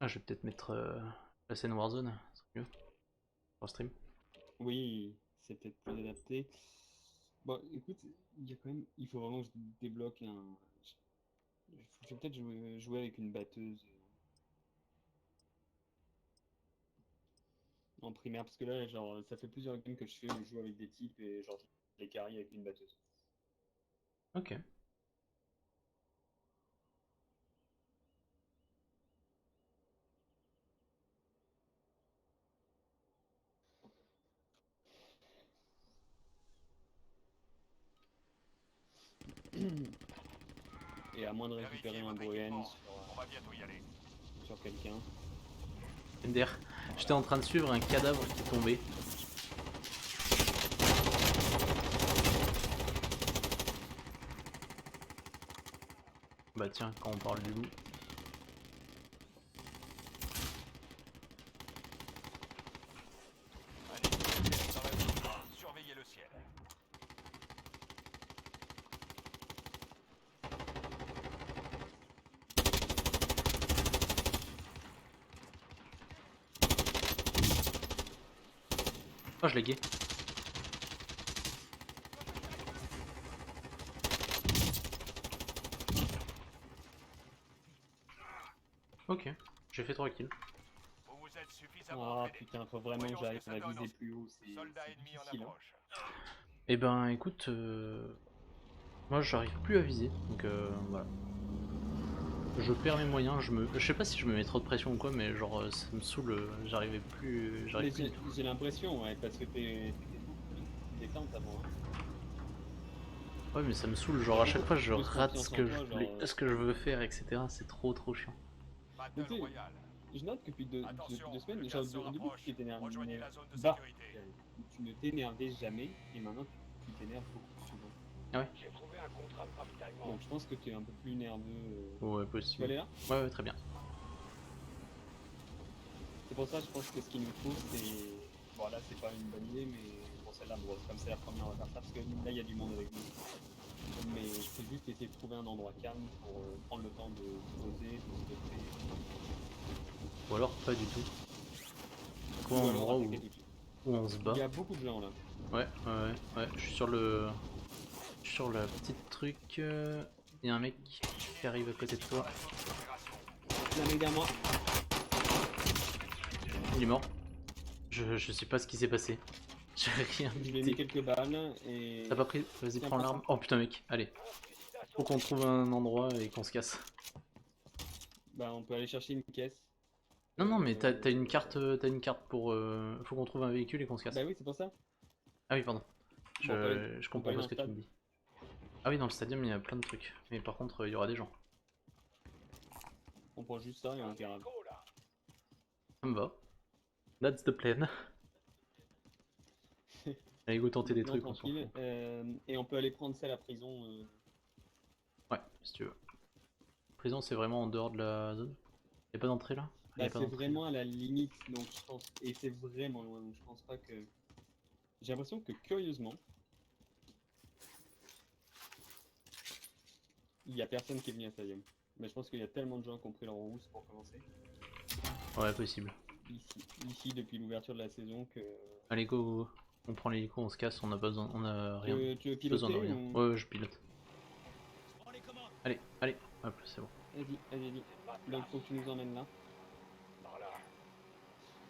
Ah, je vais peut-être mettre la scène Warzone, c'est mieux pour le stream. Oui, c'est peut-être plus adapté. Bon, écoute, il y a quand même, il faut vraiment que je débloque un. Je vais peut-être jouer avec une batteuse en primaire, parce que là, genre, ça fait plusieurs games que je joue avec des types et genre, je les carry avec une batteuse. Ok. Et à moins de récupérer Vérifiez un votre Broyen équipement. On va bientôt y aller. sur quelqu'un. MDR, j'étais en train de suivre un cadavre qui est tombé. Bah tiens, quand on parle du loup. Un ennemi est dans la zone. Surveillez le ciel. Oh, je l'ai gay. Ok, j'ai fait 3 kills. Vous vous êtes suffisamment Ah entraîné. putain, faut vraiment que Voyons ce que j'arrive ça à donne viser en plus haut, c'est soldat ennemi en difficile, hein. approche. Eh ben écoute, moi j'arrive plus à viser, donc voilà. Je perds mes moyens, je sais pas si je me mets trop de pression ou quoi, mais genre ça me saoule, j'arrive Mais plus du tout. j'ai l'impression, ouais, parce que t'étais beaucoup plus détente avant, hein. Ouais, mais ça me saoule, T'as genre à chaque beaucoup fois je plus rate confiance en toi, genre. ce que je veux faire, etc. C'est trop chiant. Mais Battle tu sais, Royale. je note que depuis Attention, deux le semaines, genre, gaz se au début, rapproche. tu t'énerves. Rejoignez la zone de Bah, sécurité. tu ne t'énervais jamais, et maintenant, tu t'énerves beaucoup plus souvent. Ah ouais? J'ai trouvé un contrat de ravitaillement. Donc, je pense que tu es un peu plus nerveux. Ouais, Tu vas possible. aller là? Ouais, très bien. C'est pour ça, je pense que ce qu'il nous faut, c'est. Bon, là, c'est pas une bonne idée, mais bon, celle-là, bon, comme c'est la première, on va faire ça, parce que là, il y a du monde avec nous. Mais c'est juste essayer de trouver un endroit calme pour prendre le temps de se poser, de se détruire. Ou alors pas du tout. Trouver Ou un alors endroit attaquer tout de suite. où on se Il y bat. a beaucoup de gens là. Ouais, je suis sur la petite truc. Il y a un mec qui arrive à côté de toi. Il y a un mec derrière moi. Il est mort. Je sais pas ce qui s'est passé. J'ai rien Je lui ai mis buté. quelques balles et. T'as pas pris? Vas-y, Tiens, prends prends ça. l'arme. Oh putain, mec, allez. Faut qu'on trouve un endroit et qu'on se casse. Bah, on peut aller chercher une caisse. Non, mais Euh, t'as une carte pour. Faut qu'on trouve un véhicule et qu'on se Bah casse. oui, c'est pour ça. Ah oui, pardon. Bon, Je on peut comprends aller pas dans ce le que tu me stade. dis. Ah oui, dans le stadium, il y a plein de trucs. Mais par contre, il y aura des gens. On prend juste ça et on Un verra. hélico, là. Ça me va. That's the plan. Allez, go tenter des Non, trucs, on s'en tranquille. fout. Et on peut aller prendre ça à la prison. Ouais, si tu veux. Prison, c'est vraiment en dehors de la zone. Y'a pas d'entrée là? Ah, Bah, y'a pas c'est d'entrée là. vraiment à la limite, donc je pense. Et c'est vraiment loin, donc je pense pas que. J'ai l'impression que curieusement, il y a personne qui est venu à Stadium. Mais je pense qu'il y a tellement de gens qui ont pris leur rousse pour commencer. Ouais, possible. Ici depuis l'ouverture de la saison que. Allez, go. On prend l'hélico, on se casse, on a pas besoin, on a rien. Tu veux Besoin de piloter rien. ou. Ouais, je pilote. Allez, hop, c'est bon. Vas-y. Donc faut que tu nous emmènes là. Par là.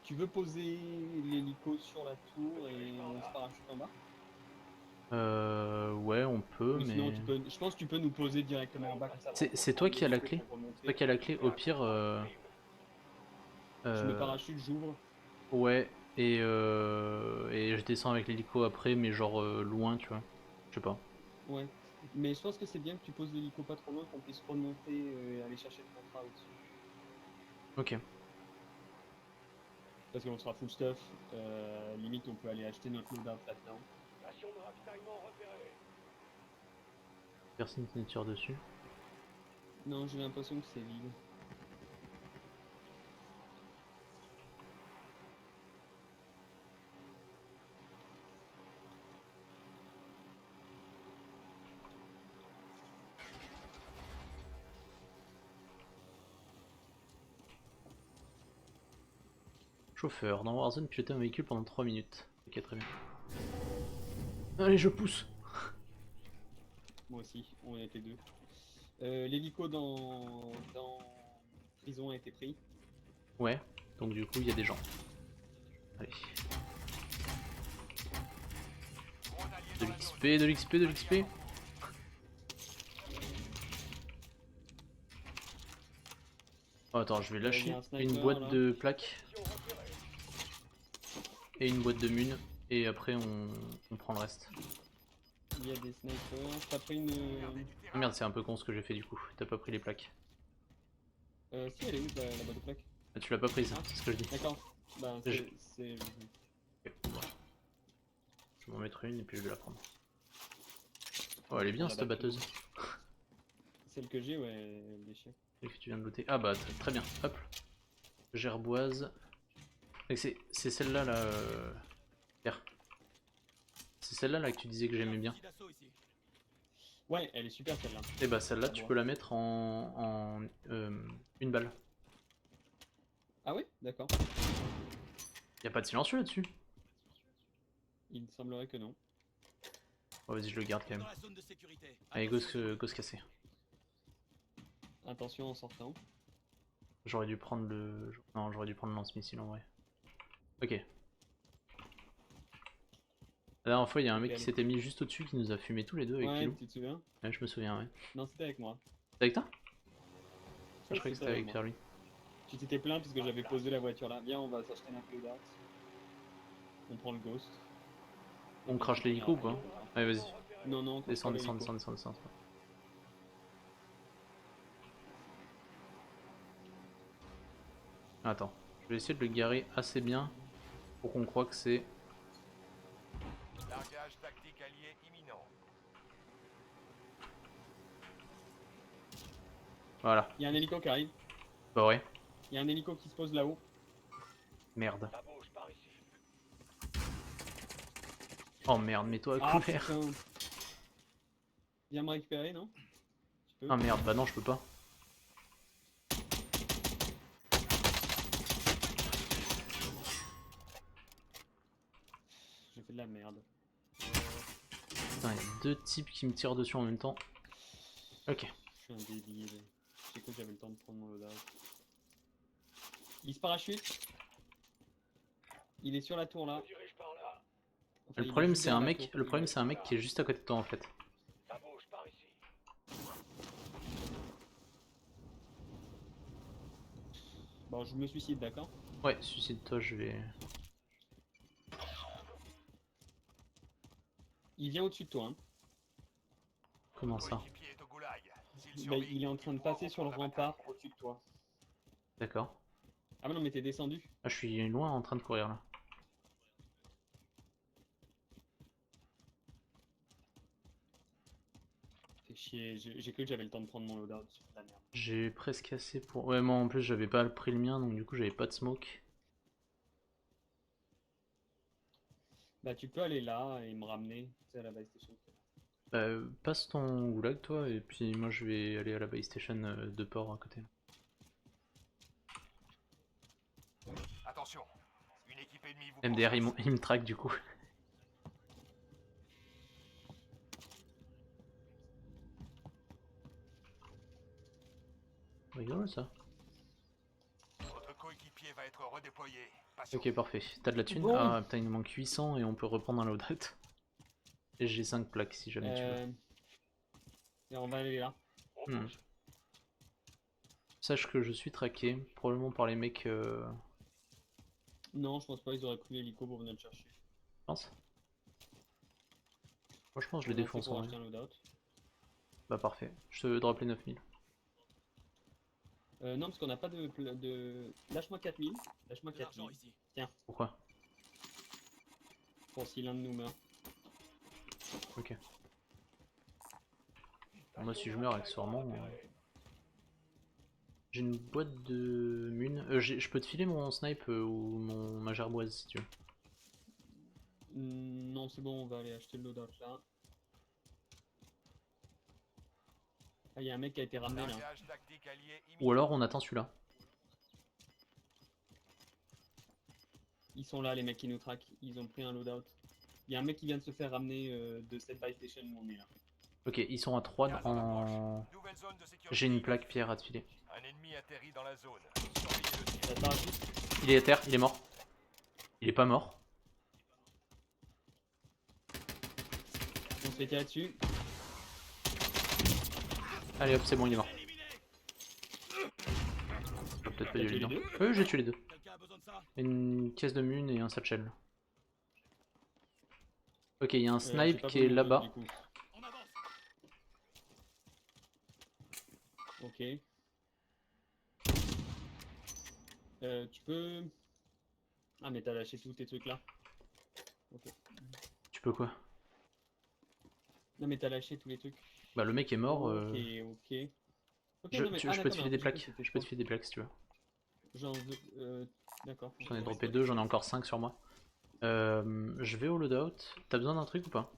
Tu veux poser l'hélico sur la tour et on se parachute en bas? Ouais, on peut, Ou sinon mais. tu peux. Je pense que tu peux nous poser directement en bas comme ça. C'est toi qui as la clé? Toi qui as la clé, au pire. Je me Euh, parachute, j'ouvre. ouais, et je descends avec l'hélico après, mais genre loin, tu vois. Je sais pas. Ouais. Mais je pense que c'est bien que tu poses l'hélico pas trop loin, qu'on puisse remonter et aller chercher le contrat au-dessus. Ok. Parce qu'on sera full stuff. Limite, on peut aller acheter notre loadout là-dedans. Station de ravitaillement repérée. Personne qui ne tire dessus. Non, j'ai l'impression que c'est vide. Chauffeur, dans Warzone, piloter un véhicule pendant 3 minutes. Ok, très bien. Allez, je pousse. Moi aussi, on était deux. L'hélico dans prison a été pris. Ouais, donc du coup, il y a des gens. Allez. De l'XP, de l'XP, de l'XP. Oh, attends, je vais Il y a lâcher un sniper, une boîte là. de plaques et une boîte de mun. Et après, on prend le reste. Il y a des snipers. T'as pris une. Ah merde, c'est un peu con ce que j'ai fait du coup. T'as pas pris les plaques. Si, elle est où la boîte de plaques? Ah, tu l'as pas prise, Ah. c'est ce que je dis. D'accord. Bah, Je- c'est. Ok, bon. Je vais m'en mettre une et puis je vais la prendre. Oh, elle est bien La cette batteuse. batteuse. Celle que j'ai, ouais, elle est chiante. Et que tu viens de looter. Ah bah très bien, hop. Gerboise. Et c'est celle-là là. Pierre. C'est celle-là là que tu disais que j'aimais bien. Ouais, elle est super celle-là. Et bah celle-là tu Bon. peux la mettre en une balle. Ah ouais? D'accord. Y a pas de silencieux là-dessus. Il me semblerait que non. Oh, vas-y, je le garde quand même. Allez, go se casser. Attention en sortant. J'aurais dû prendre le. Non, j'aurais dû prendre le lance-missile en vrai. Ok. La dernière fois, il y a un mec qui s'était mis juste au-dessus qui nous a fumé tous les deux avec Ouais, Pilou. tu te souviens? Ouais, je me souviens, ouais. Non, c'était avec moi. C'était avec toi? Je Ouais, croyais que c'était avec moi. Pierre lui. Tu t'étais plaint parce que j'avais posé la voiture là. Viens, on va s'acheter un peu d'art. On prend le ghost. On crache l'hélico ou pas? Allez, vas-y. Non, non, on Descends, crache descends, pas l'hélico. descends, descends, descends. Attends, je vais essayer de le garer assez bien pour qu'on croie que c'est. Largage tactique allié imminent. Voilà. Il y a un hélico qui arrive. Bah ouais. Il y a un hélico qui se pose là-haut. Merde. Ça bouge par ici. Oh merde, mets-toi à Ah couvert. putain. Viens me récupérer, non? Tu peux? Ah merde, bah non, je peux pas. J'ai fait de la merde. Putain, il y a deux types qui me tirent dessus en même temps. Ok. Je suis un débile. J'ai cru que j'avais le temps de prendre mon loadout. Il se parachute. Il est sur la tour là. Je dirige par là. Enfin, Le il est problème juste c'est dans un la mec. tour. Le problème c'est un mec qui est juste à côté de toi en fait. Ça bouge par ici. Bon, je me suicide, d'accord? Ouais, suicide-toi, je vais. Il vient au-dessus de toi. Hein. Comment ça? Coéquipier est au goulag. S'il Bah, survit, il est en train de pourra passer sur le reprendre la rempart au-dessus de toi. D'accord. Ah bah non, mais t'es descendu. Ah, je suis loin en train de courir là. Fais chier, j'ai cru que j'avais le temps de prendre mon loadout. C'est de la merde. J'ai presque assez pour. Ouais, moi en plus j'avais pas pris le mien donc du coup j'avais pas de smoke. Bah tu peux aller là et me ramener, tu sais, à la base station. Bah, passe ton goulag toi et puis moi je vais aller à la base station de port à côté. Attention, une équipe ennemie vous MDR pourchasse. il me traque du coup. Rigolo ça. Votre coéquipier va être redéployé. Patience. Ok, parfait. T'as de la thune? Bon. Ah putain, il nous manque 800 et on peut reprendre un loadout. Et j'ai 5 plaques si jamais tu veux. Et on va aller là. On Hmm. bouge. Sache que je suis traqué, probablement par les mecs. Non, je pense pas, ils auraient pris l'hélico pour venir te chercher. Je pense. Moi je pense que je les On a assez défonce pour en vrai. acheter un loadout. Bah parfait. Je te drop les 9000. Non, parce qu'on n'a pas de... Lâche-moi 4000. Lâche-moi 4000. Tiens, Pourquoi? pour si l'un de nous meurt. Ok. Moi si je meurs accessoirement. J'ai une boîte de mun. Je peux te filer mon snipe ou ma gerboise si tu veux. Non, c'est bon, on va aller acheter le loadout là. Ah, il y a un mec qui a été ramené là. Largage tactique allié imminent. Ou alors on attend celui-là. Ils sont là, les mecs qui nous traquent. Ils ont pris un loadout. Il y a un mec qui vient de se faire ramener de cette buy station où on est là. Ok, ils sont à 3 Gaz en... Nouvelle zone de sécurité. J'ai une plaque pierre à te filer. Un ennemi atterrit dans la zone. Surveillez le ciel. Ça part vite. Il est à terre, il est mort. Il est pas mort. On se fait tirer dessus. Allez hop, c'est bon, il est mort. J'aurais peut-être pas dû tué le les dire. Oui, j'ai tué les deux. Quelqu'un a besoin de ça? Une caisse de mun et un satchel. Ok, il y a un J'ai snipe pas qui est voulu là-bas. du coup. On avance. Ok. Tu peux... Ah mais t'as lâché tous tes trucs là. Ok. Tu peux quoi? Non mais t'as lâché tous les trucs. Bah le mec est mort. Ok, ok. Ok, non, mais... Je ah, peux te d'accord, filer des mais plaques. c'était Je peux te quoi filer des plaques si tu veux. J'en veux... D'accord. J'en ai droppé 2, j'en ai encore 5 sur moi. Je vais au loadout. T'as besoin d'un truc ou pas?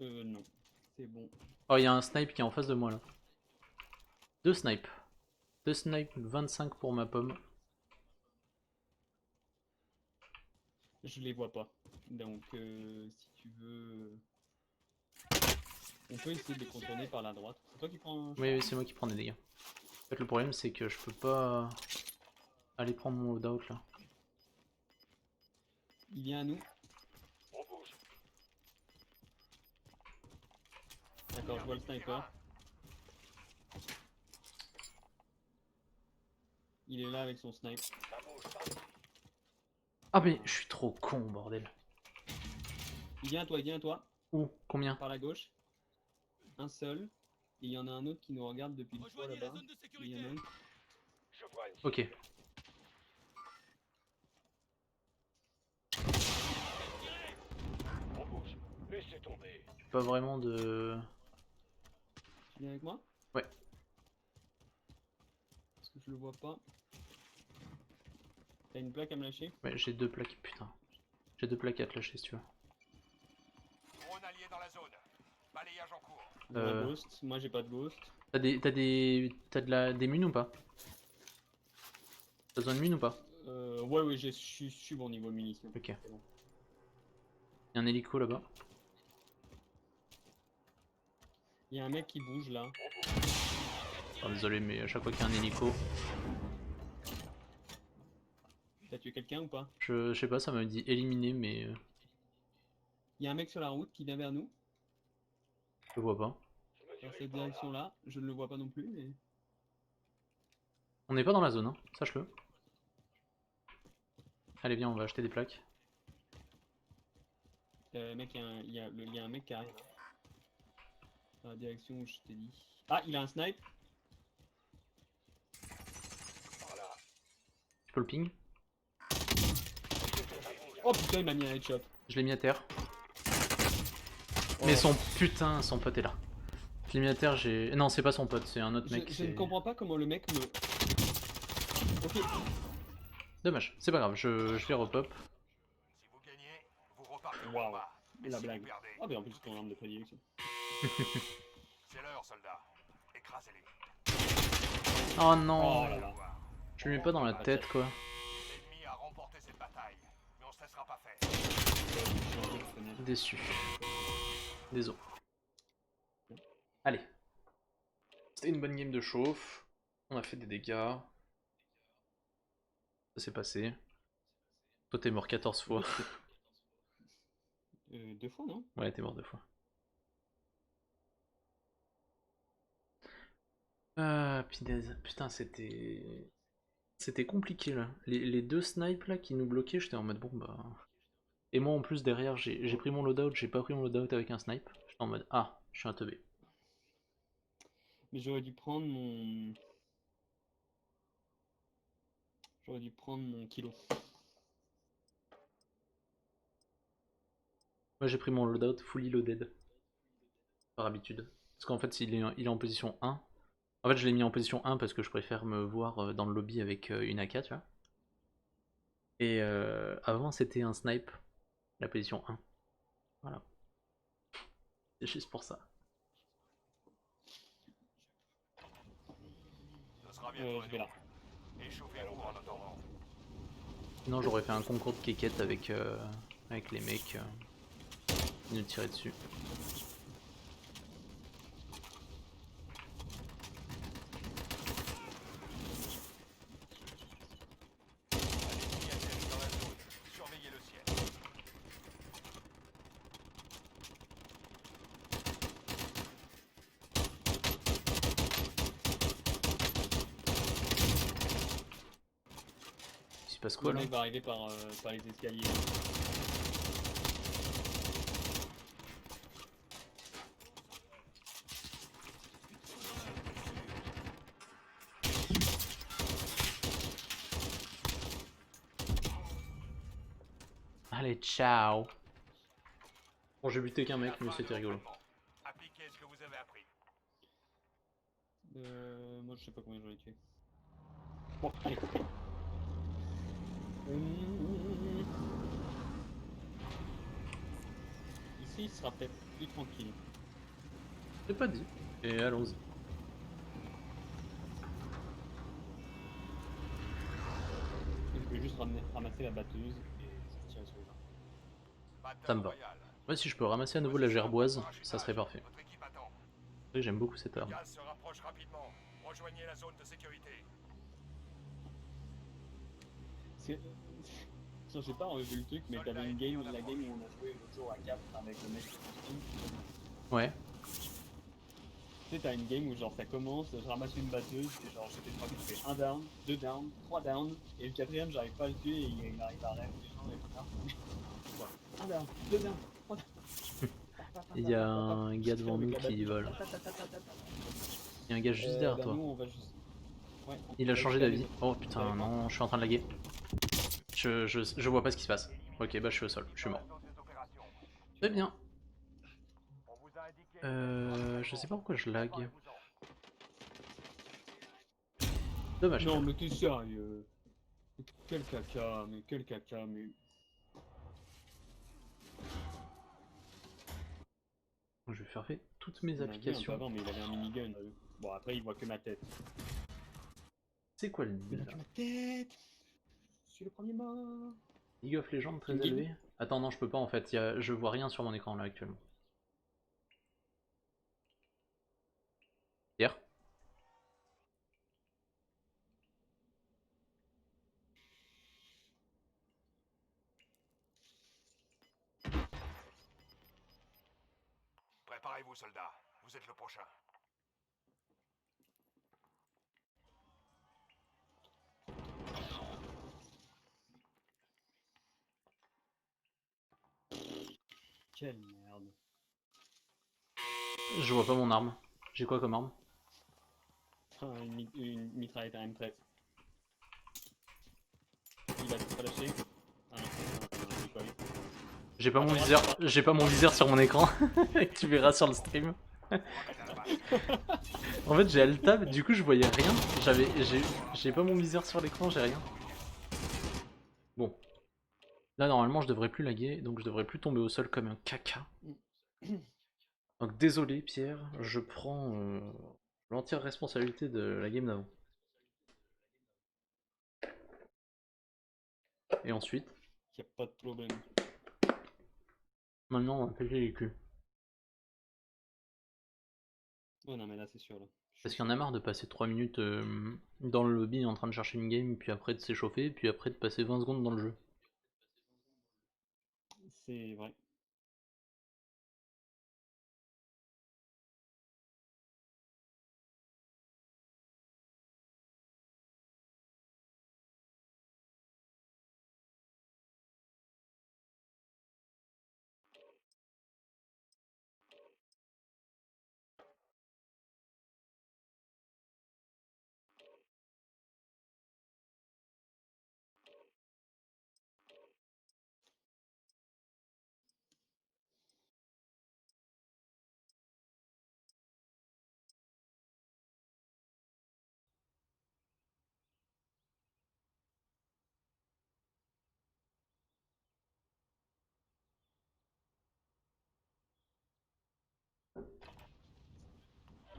Non. C'est bon. Oh, il y a un snipe qui est en face de moi là. 2 snipes. 2 snipes, 25 pour ma pomme. Je les vois pas. Donc, si tu veux... On peut essayer de les contourner par la droite. C'est toi qui prends un... Oui, c'est moi qui prends des dégâts. En fait, le problème c'est que je peux pas aller prendre mon loadout là. Il vient à nous. On bouge. D'accord, je vois le sniper. Il est là avec son snipe. Ça bouge par ici. Ah, mais je suis trop con, bordel. Il vient à toi, il vient à toi. Ouh, combien? Par la gauche. Un seul. Et il y en a un autre qui nous regarde depuis une fois Rejoignez la là-bas. zone de Et il y en a sécurité. un. Je vois une Ok. On bouge. Laissez tomber. Pas vraiment de... Tu viens avec moi? Ouais. Parce que je le vois pas. T'as une plaque à me lâcher? Ouais, j'ai 2 plaques, putain. J'ai 2 plaques à te lâcher si tu veux. Drone allié dans la zone. Balayage en cours. Ils ont un ghost. Moi j'ai pas de ghost. T'as des munes ou pas? T'as besoin de munes ou pas? Ouais, je suis bon niveau munitions. Ok. C'est bon. Il y a un hélico là-bas. Il y a un mec qui bouge là. Oh, désolé, mais à chaque fois qu'il y a un hélico, T'as tué quelqu'un ou pas? je sais pas, ça m'a dit éliminer, mais Il y a un mec sur la route qui vient vers nous. je le vois pas. Je me Dans dirige cette par là. direction là. Je ne le vois pas non plus mais... On n'est pas dans la zone, hein, sache-le. Allez, viens, on va acheter des plaques. Mec, il y a un mec qui arrive. Dans la direction où je t'ai dit. Ah, il a un snipe. Par là. Tu peux le ping? Oh putain, il m'a mis un headshot. Je l'ai mis à terre. Oh. Mais son pote est là. Je l'ai mis à terre, j'ai... Non, c'est pas son pote, c'est un autre mec. Je ne comprends pas comment le mec me... Ok. Dommage, c'est pas grave, je vais repop. Si vous gagnez, vous repartez au Waouh. combat. Mais La si blague. vous perdez, Ah mais en plus c'est ton arme de prédilection. c'est l'heure, soldats. Écrasez-les. Oh non, Oh là là. je lui mets pas dans la tête quoi. L'ennemi a remporté cette bataille, mais on se laissera pas faire. Déçu. Désolé. Allez. C'était une bonne game de chauffe. On a fait des dégâts. Ça s'est passé. Toi t'es mort 14 fois. 2 fois non? Ouais, t'es mort 2 fois. Ah, putain, c'était compliqué là. Les 2 snipes là qui nous bloquaient, j'étais en mode bon bah. Et moi en plus derrière, j'ai pris mon loadout, j'ai pas pris mon loadout avec un snipe. J'étais en mode ah, je suis un teubé. Mais j'aurais dû prendre mon... J'aurais dû prendre mon kilo. Moi j'ai pris mon loadout fully loaded. Par habitude. Parce qu'en fait il est en position 1. En fait je l'ai mis en position 1 parce que je préfère me voir dans le lobby avec une AK, tu vois. Et avant c'était un snipe, la position 1. Voilà. C'est juste pour ça. Ce sera bientôt Je vais là. Échauffez-vous en attendant. Sinon j'aurais fait un concours de quéquette avec, avec les mecs qui nous tiraient dessus. L'ennemi atterrit dans la zone. Surveillez le ciel. Il se passe Le quoi là? mec va arriver par les escaliers. Allez, ciao. Bon, j'ai buté qu'un mec, La mais fin c'était de rigolo. l'entraînement. Appliquez ce que vous avez appris. Moi je sais pas combien j'en ai tué. Bon, allez. Ici il sera peut-être plus tranquille. C'est pas dit. Et allons-y. Je vais juste ramasser la batteuse et je tirer sur les gens. Ça Battle me va. royal. Ouais, si je peux ramasser à nouveau la gerboise, ça serait parfait. Votre équipe attend. Oui, j'aime beaucoup cette Le arme. gaz se rapproche rapidement. Rejoignez la zone de sécurité. C'est... Je sais pas vu le truc, mais t'avais une game, la game où on a joué l'autre jour à Cap avec le mec de costume. Ouais. Tu sais, t'as une game où genre ça commence, je ramasse une batteuse, et genre j'étais tranquille, je fais 1 down, 2 down, 3 down, et le quatrième j'arrive pas à le tuer et il arrive à rêver les gens et tout ça. 1 down, 2 down, 3 down. Il y a un gars devant nous qui vole. Il y a un gars juste derrière toi. Nous on va juste... Ouais, Il a changé d'avis. Oh putain, non, je suis en train de laguer. Je vois pas ce qui se passe. Ok, bah je suis au sol, je suis mort. Très bien. Je sais pas pourquoi je lag. Dommage. Non mais t'es sérieux. Quel caca, mais quel caca, mais... Je vais faire toutes mes On a vu un peu applications. avant, mais il avait un minigun. Bon après il voit que ma tête. C'est quoi le Il voit que ma tête. Je suis le premier mort. League of Legends très Guide. élevé? Attends, non, je peux pas en fait. Je vois rien sur mon écran là actuellement. Hier? Préparez-vous, soldats. Vous êtes le prochain. Quelle merde. Je vois pas mon arme. J'ai quoi comme arme? Ah, une mitraillette à M13. Il a pas lâché. Ah non, j'ai pas vu. J'ai pas mon viseur sur mon écran. Tu verras sur le stream. En fait, j'ai Alt-Tab, du coup je voyais rien. J'ai pas mon viseur sur l'écran, j'ai rien. Bon. Là normalement je devrais plus laguer, donc je devrais plus tomber au sol comme un caca. Donc désolé Pierre, je prends l'entière responsabilité de la game d'avant. Et ensuite, Y a pas de problème. maintenant on va péter les culs. Oh non mais là c'est sûr là. Parce qu'il y en a marre de passer 3 minutes dans le lobby en train de chercher une game, puis après de s'échauffer, puis après de passer 20 secondes dans le jeu. C'est vrai.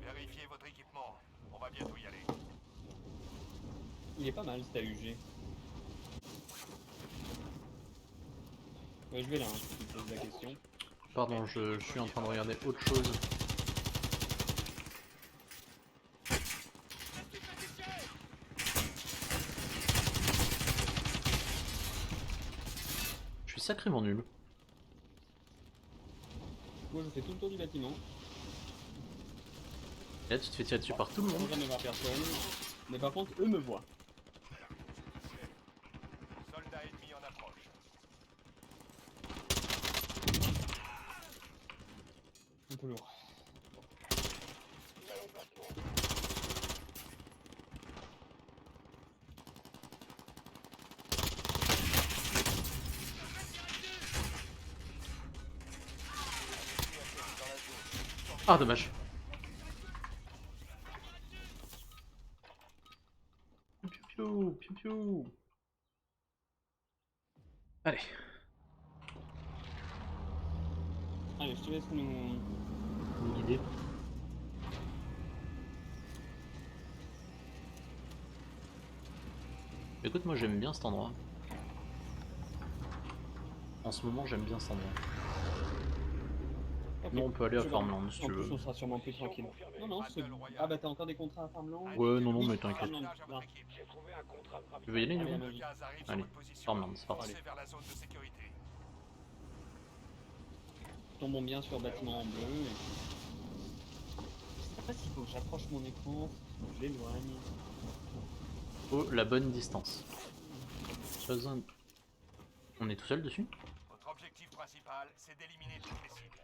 Vérifiez votre équipement. On va bientôt y aller. Il est pas mal cet AUG. Ouais, je vais là, hein, si tu me poses la question. Pardon, je suis en train de regarder autre chose. Je suis sacrément nul. Moi je fais tout le tour du bâtiment, Et là tu te fais tirer dessus par tout le sans monde. jamais voir personne. Mais par contre, eux me voient. Soldat ennemi en approche. Un peu lourd. Nouvel emplacement. Ah dommage. Piou piou piou piou. Allez. Allez, je te laisse nous... Guidé. Écoute, moi j'aime bien cet endroit. En ce moment j'aime bien cet endroit. Ok. Non, on peut aller à Je vais- Farmland si En tu plus, veux. on sera sûrement plus tranquille. Non, non, c'est... Ah bah t'as encore des contrats à Farmland? Ouais, non, non, Oui, mais t'inquiète. Farmland. Non. J'ai trouvé un contrat de Tu veux y aller, Allez, Nico? à Le gaz arrive sur Allez, votre position. Farmland, c'est parti. Foncez vers la zone de sécurité. Tombons bien sur le bâtiment en bleu. Et... Je sais pas s'il faut que j'approche mon écran, faut que je l'éloigne. Oh, la bonne distance. Besoin... On est tout seul dessus? Votre objectif principal, c'est d'éliminer toutes les cibles.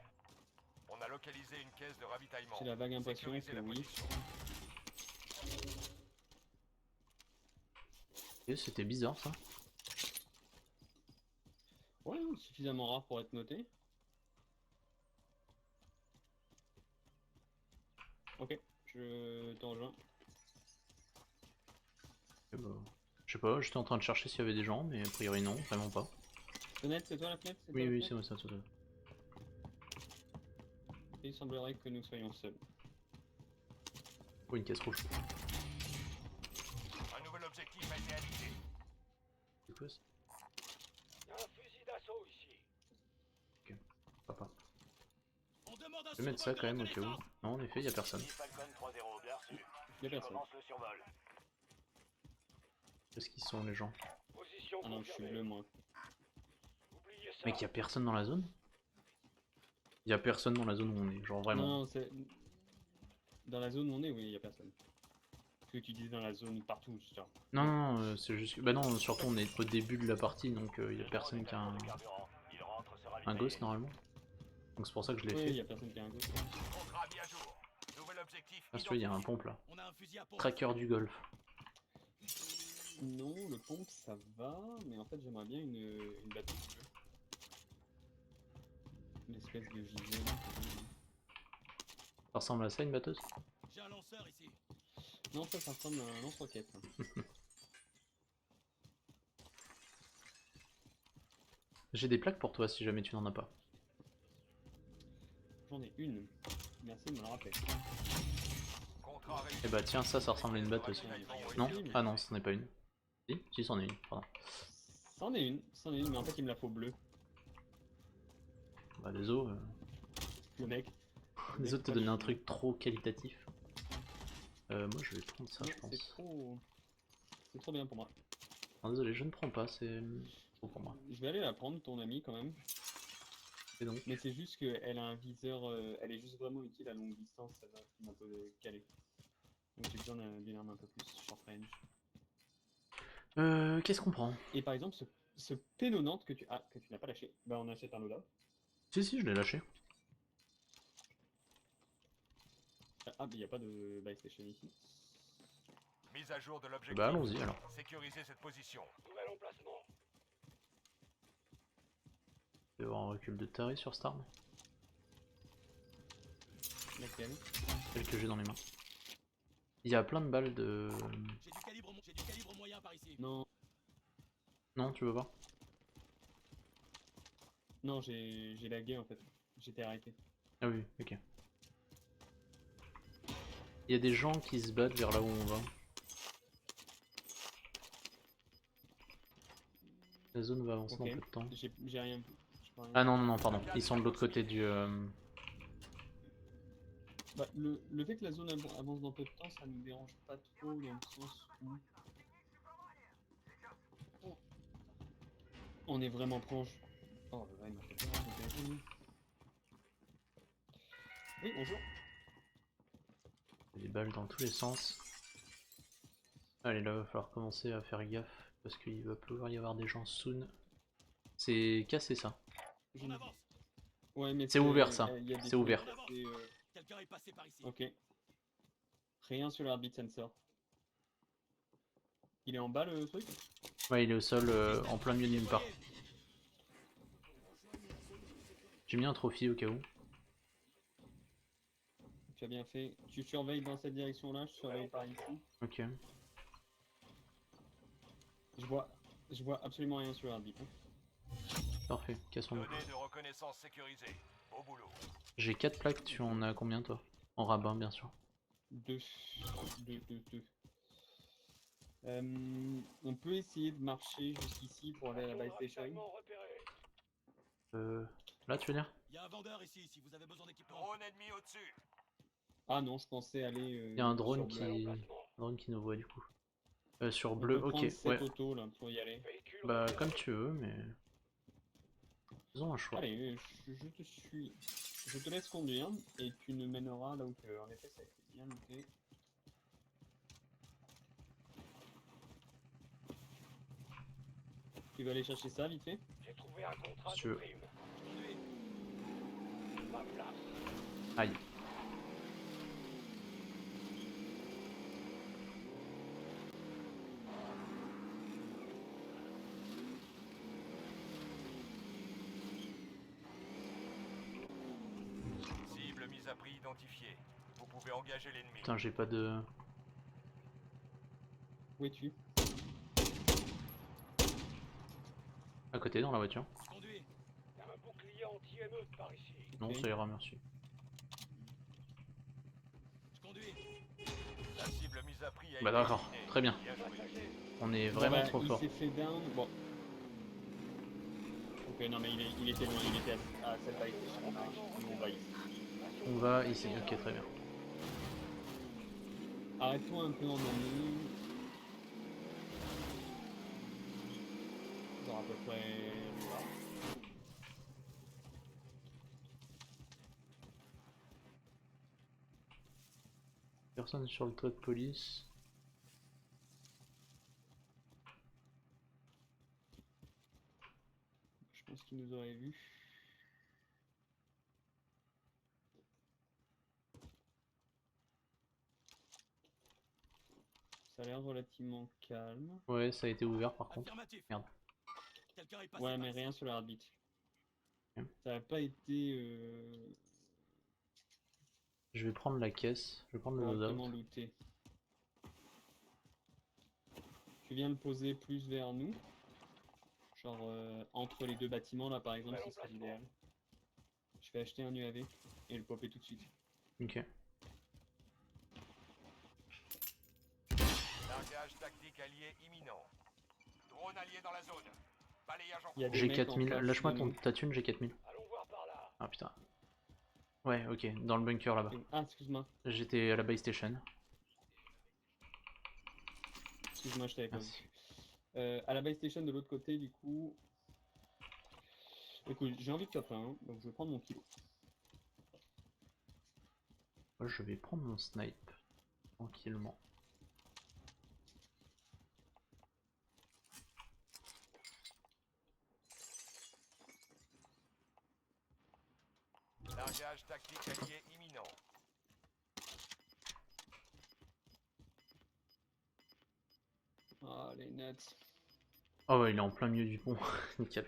On a localisé une caisse de ravitaillement. J'ai la vague impression Sécurisez que la oui. position. Ok, c'était bizarre ça. Ouais, suffisamment rare pour être noté. Ok, je te rejoins. Eh ben, je sais pas, j'étais en train de chercher s'il y avait des gens, mais a priori non, vraiment pas. Fenêtre, c'est toi la fenêtre? Oui, toi, la oui, fenêtre c'est moi ça, tout à fait. Il semblerait que nous soyons seuls. Oh, une caisse rouge. Un nouvel objectif a été activé. C'est quoi ça? Il y a un fusil d'assaut ici. Papa. Je vais mettre ça quand même au cas où. Non, en effet, y a personne. Falcon 3-0, bien reçu. Y'a personne. Commence le survol. Où est-ce qu'ils sont les gens? Position Ah non, je suis confirmée. bleu moi. Oubliez ça. Mec, y a personne dans la zone? Y a personne dans la zone où on est, genre vraiment. Non, c'est... Dans la zone où on est, oui, y'a personne. Ce que tu dis dans la zone partout, genre. Non, non, non, c'est juste que... Bah non, surtout on est au début de la partie, donc y a personne qui a Il rentre, sera un ghost normalement. Donc c'est pour ça que je l'ai Oui, fait. y'a personne qui a un ghost. Contrat mis à jour. Nouvel objectif. Ah, si tu vois, y a un pompe là. On a un fusil à pompe. Tracker du golf. Non, le pompe ça va, mais en fait j'aimerais bien une batterie bleue. Une espèce de gilet. Ça ressemble à ça une batteuse? J'ai un lanceur ici. Non, ça ressemble à un lance-roquette. J'ai des plaques pour toi si jamais tu n'en as pas. J'en ai une. Merci de me le rappeler. Contrat Eh bah tiens, ça ressemble à une batteuse. Non? Ah non, c'en est pas une. Si? Si, c'en est une, pardon. C'en est une, mais en fait il me la faut bleue. Bah désolé, Le mec. désolé de te donner un truc trop qualitatif. Moi je vais prendre ça, Non, je pense. c'est trop... C'est trop bien pour moi. Non, désolé, je ne prends pas, c'est trop pour moi. Je vais aller la prendre, ton ami quand même. Et donc? Mais c'est juste qu'elle a un viseur, elle est juste vraiment utile à longue distance, ça va un peu calé. Donc j'ai besoin d'une arme un peu plus short range. Qu'est-ce qu'on prend? Et par exemple, ce P90 que tu n'as pas lâché, bah on achète un loadout. Si, si, je l'ai lâché. Ah, mais il n'y a pas de buy station ici. Mise à jour de l'objectif. Bah allons-y alors. Sécurisez cette position. Nouvel emplacement. Je vais avoir un recul de taré sur cette arme. Laquelle? Celle que j'ai dans les mains. Il y a plein de balles de... J'ai du calibre moyen par ici. Non, Non, tu veux pas? non, j'ai lagué en fait. J'étais arrêté. Ah oui, ok. Il y a des gens qui se battent vers là où on va. La zone va avancer Ok. dans peu de temps. J'ai rien vu. rien. Ah non, non, non, pardon. Ils sont de l'autre côté du... Bah, le fait que la zone avance dans peu de temps, ça nous dérange pas trop dans le sens où on est vraiment proche. Oh là là, il m'a fait peur, mon téléphone, lui. Oui, bonjour. Des balles dans tous les sens. Allez, là, va falloir commencer à faire gaffe. Parce qu'il va pouvoir y avoir des gens soon. C'est cassé, ça. Je ne- Ouais, mais C'est ouvert, ça. il y a des C'est ouvert. fenêtres assez, Quelqu'un est passé par ici. Ok. Rien sur l'Heartbeat Sensor. Il est en bas le truc? Ouais, il est au sol, en plein milieu de nulle part. J'ai mis un trophy au cas où. Tu as bien fait. Tu surveilles dans cette direction-là, je surveille par ici. Ok. Je vois absolument rien sur l'Heartbeat. Hein. Parfait, cassons-nous. Données de reconnaissance sécurisées. Au boulot. J'ai 4 plaques, tu en as combien toi? En rabbin bien sûr. Deux. On peut essayer de marcher jusqu'ici pour aller à la buy station. Fragment repéré. Là tu veux dire? Il y a un vendeur ici si vous avez besoin d'équipement. Drone ennemi au-dessus. Ah non, je pensais aller. Il y a un drone sur bleu. qui nous voit du coup. Sur On bleu, peut ok, prendre cette ouais. auto là pour y aller. Véhicule Bah repéré. comme tu veux, mais... Faisons un choix. Allez, je te suis. Je te laisse conduire et tu nous mèneras là où tu veux. En effet, ça a été bien noté. Tu vas aller chercher ça vite fait? J'ai trouvé un contrat Si tu de veux. prime. Conduis. Ma place. Aïe. Cible mise à prix identifiée. Vous pouvez engager l'ennemi. Putain, j'ai pas de... Où es-tu? À côté dans la voiture. Conduis. Il y a un bouclier anti-émeute par ici. Non, Ok. ça ira, merci. Je conduis. La cible mise à prix a Bah été d'accord, éliminée. très bien. Bien joué. Passager. On est Bon, vraiment bah, trop fort. Il s'est fait down. Bon. Ok, non, mais il était loin, il était à cette buy station là. On va ici. On va ici, ok très bien. Arrête-toi un peu en amont. Genre à peu près là. Personne sur le toit de police. Je pense qu'il nous aurait vu. Ça a l'air relativement calme. Ouais, ça a été ouvert par contre. Affirmatif. Merde. Quelqu'un est passé Ouais, par mais ici. rien sur le heartbeat. Ok. Ça n'a pas été Je vais prendre la caisse, je vais prendre le correctement loadout. looté. Tu viens le poser plus vers nous. Genre entre les deux bâtiments là par exemple, ce serait l'idéal. Je vais acheter un UAV et le popper tout de suite. Ok. Largage tactique allié imminent. Drone allié dans la zone. Balayage en Il y a cours. des J'ai mecs en 4000, face lâche-moi de ton... nous. ta thune, j'ai 4000. Allons voir par là. Ah putain. Ouais, ok, dans le bunker là-bas. Ah, excuse-moi. J'étais à la buy station. Excuse-moi, je t'avais pas vu. Merci. À la buy station de l'autre côté, du coup. Écoute, j'ai envie de top 1, donc je vais prendre mon kilo. Moi je vais prendre mon snipe. Tranquillement. Largage tactique allié imminent. Ah, les nuts. Oh ouais, il est en plein milieu du pont. Nickel.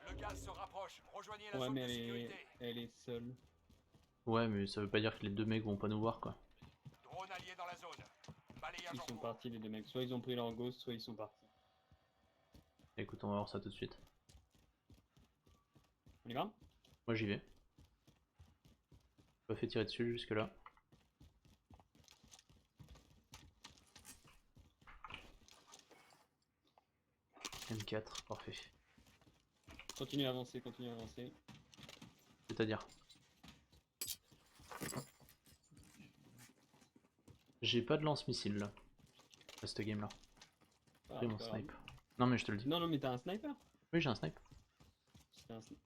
Le gaz se rapproche. Rejoignez la Ouais, zone mais de sécurité. elle est seule. Ouais, mais ça veut pas dire que les deux mecs vont pas nous voir quoi. Drone allié dans la zone. Balayage Ils en sont cours. partis, les deux mecs. Soit ils ont pris leur ghost, soit ils sont partis. Écoute, on va voir ça tout de suite. On y va? Moi j'y vais. Pas fait tirer dessus jusque là. M4, parfait. Continue à avancer, continue à avancer. C'est-à-dire. J'ai pas de lance-missile là. À cette game là. Ah, J'ai mon pas snipe. grave. Non mais je te le dis. Non, non, mais t'as un sniper. Oui j'ai un snipe. C'était un sni-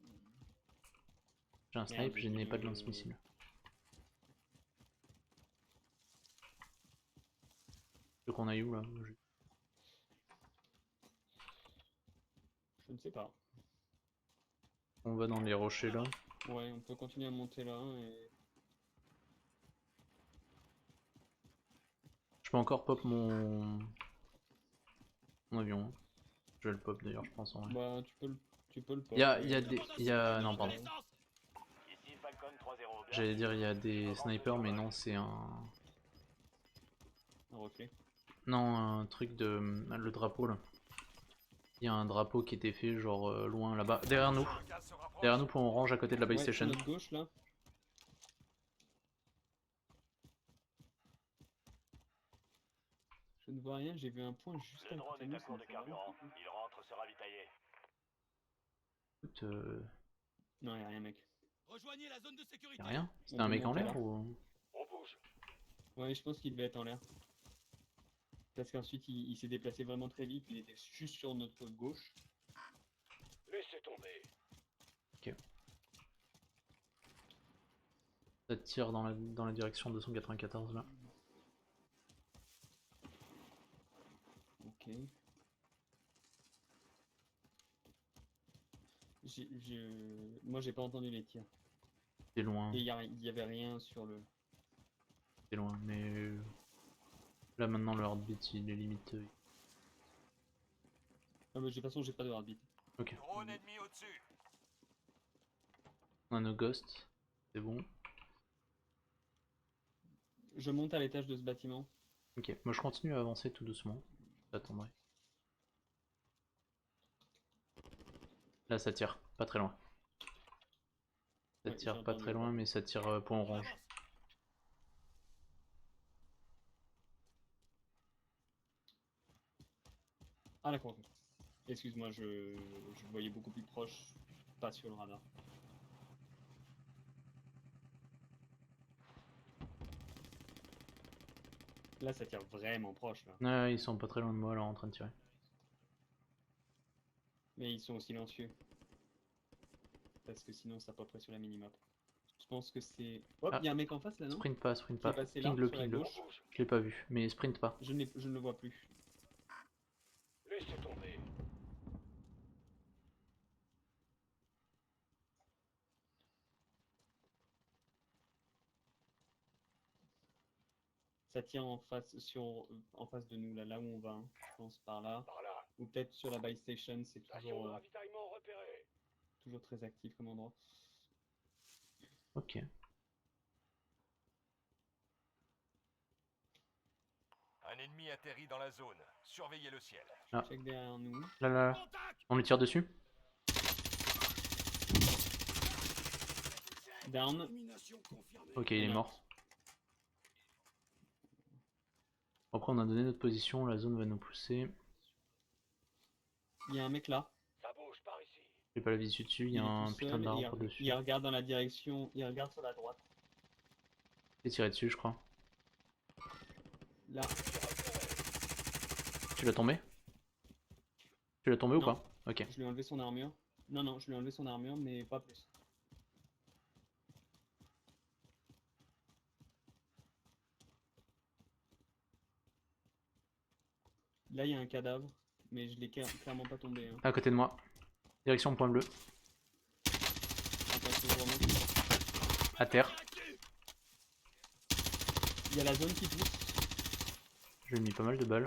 J'ai un Merde, snipe, je j'ai n'ai plus pas de le- lance-missile. Tu veux qu'on aille où là? Je ne sais pas. On va dans les rochers là. Ouais, on peut continuer à monter là et... Je peux encore pop mon avion. Hein. Je vais le pop d'ailleurs je pense en vrai. Bah, tu peux le pop. Il y a des... Non pardon. Ici Falcon 3-0. J'allais dire il y a des snipers mais non c'est un... Un reflet. Non un truc de... Le drapeau là. Il y a un drapeau qui était fait genre loin là-bas. Derrière nous. Le gaz se rapproche. Derrière nous pour on range à côté de la base Ouais, sur station. notre gauche là. Je ne vois rien, j'ai vu un point juste à Le drone côté de est nous. à ça court me de fait vraiment carburant. flipper. Il rentre se ravitailler. Écoute, Non, y'a rien, mec. Rejoignez la zone de sécurité. y'a rien. C'était On un peut mec en monter l'air là. ou... On bouge. Ouais, je pense qu'il devait être en l'air. Parce qu'ensuite, il s'est déplacé vraiment très vite. Il était juste sur notre gauche. Laissez tomber. Ça tire dans la direction 294 là. Ok. Moi, j'ai pas entendu les tirs. C'est loin, Et il y avait rien sur le... c'est loin. Mais là maintenant le heartbeat il est limite... Ah, mais de toute façon, j'ai pas de heartbeat. Ok. Drone ennemi au-dessus. On a nos ghosts. C'est bon. Je monte à l'étage de ce bâtiment. Ok. Moi je continue à avancer tout doucement. J'attendrai. Là ça tire. Pas très loin. Ça Ouais, tire j'ai pas entendu, très loin ouais. mais ça tire point orange. Ah, d'accord. Ok. Excuse-moi, je voyais beaucoup plus proche. Pas sur le radar. Là, ça tire vraiment proche, là. Ouais, ils sont pas très loin de moi là en train de tirer. Mais ils sont silencieux. Parce que sinon, ça popperait sur la minimap. Je pense que c'est... Hop, Ah. il y a un mec en face, là, non? Sprint pas, sprint Qui est pas. passé là, Ping-le, sur la ping-le. gauche. Je l'ai pas vu, mais sprint pas. Je ne le vois plus. Laissez tomber. Ça tire en face, en face de nous, là où on va, hein. Je pense par là. Par là. Ou peut-être sur la buy station, c'est Station de toujours, ravitaillement repérée. toujours très actif comme endroit. Ok. Un ennemi atterrit dans la zone. Surveillez le ciel. Ah. Check derrière nous. Là là là. Contact. On lui tire dessus. Down. Domination confirmée. Ok, il est mort. Après on a donné notre position, la zone va nous pousser. Il y a un mec là. Ça bouge par ici. J'ai pas la visu dessus, il y a est tout un seul, putain et d'arbre dessus. il regarde dans la direction, il regarde sur la droite. J'ai tiré dessus je crois. Là. Tu l'as tombé? Tu l'as tombé ou Non. pas? Ok. Je lui ai enlevé son armure. Non, non, je lui ai enlevé son armure, mais pas plus. Là, il y a un cadavre, mais je l'ai clairement pas tombé. Hein. À côté de moi. Direction point bleu. Attention, je remonte. À terre. Il y a la zone qui pousse. Je lui ai mis pas mal de balles.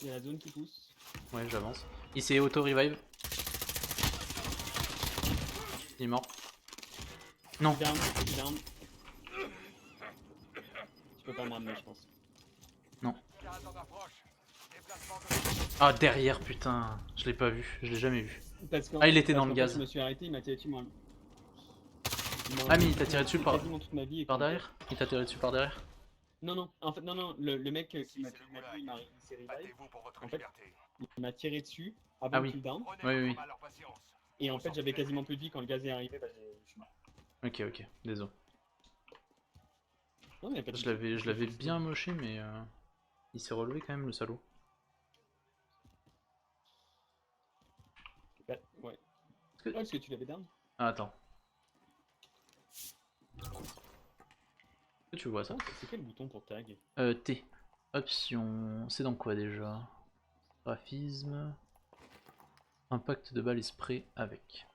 Il y a la zone qui pousse. Ouais, j'avance. Il s'est auto-revive. Il est mort. Non. Down, down. Tu peux pas me ramener, je pense. Gaz en approche. Déplacement de... Ah, derrière, putain. Je l'ai pas vu. Je l'ai jamais vu. Parce Ah, il était dans le qu'en fait, gaz. Je me suis arrêté, il m'a tiré dessus. Ah, mais il t'a tiré dessus par quasiment toute ma vie. et derrière? comme- Il t'a tiré dessus par derrière? Non, non, en fait, non, non, le mec qui Ici, m'a c'est le tué, il goulag. s'est revive, Battez-vous pour votre en fait, liberté. il m'a tiré dessus Ah avant le oui, cooldown, Prenez oui, votre oui. mal en patience. et Vous en en fait, j'avais sortirez. quasiment plus de vie quand le gaz est arrivé, bah, je suis mort. Ok, ok, désolé. Non, mais y a pas de Je soucis, l'avais c'est juste... bien moché, mais il s'est relevé quand même, le salaud. Bah, ouais. Est-ce que- Ah, est-ce que tu l'avais down? Ah, attends. Est-ce que tu vois ça? C'est quel bouton pour tag? T. Option. C'est dans quoi déjà? Graphisme. Impact de balle et spray avec.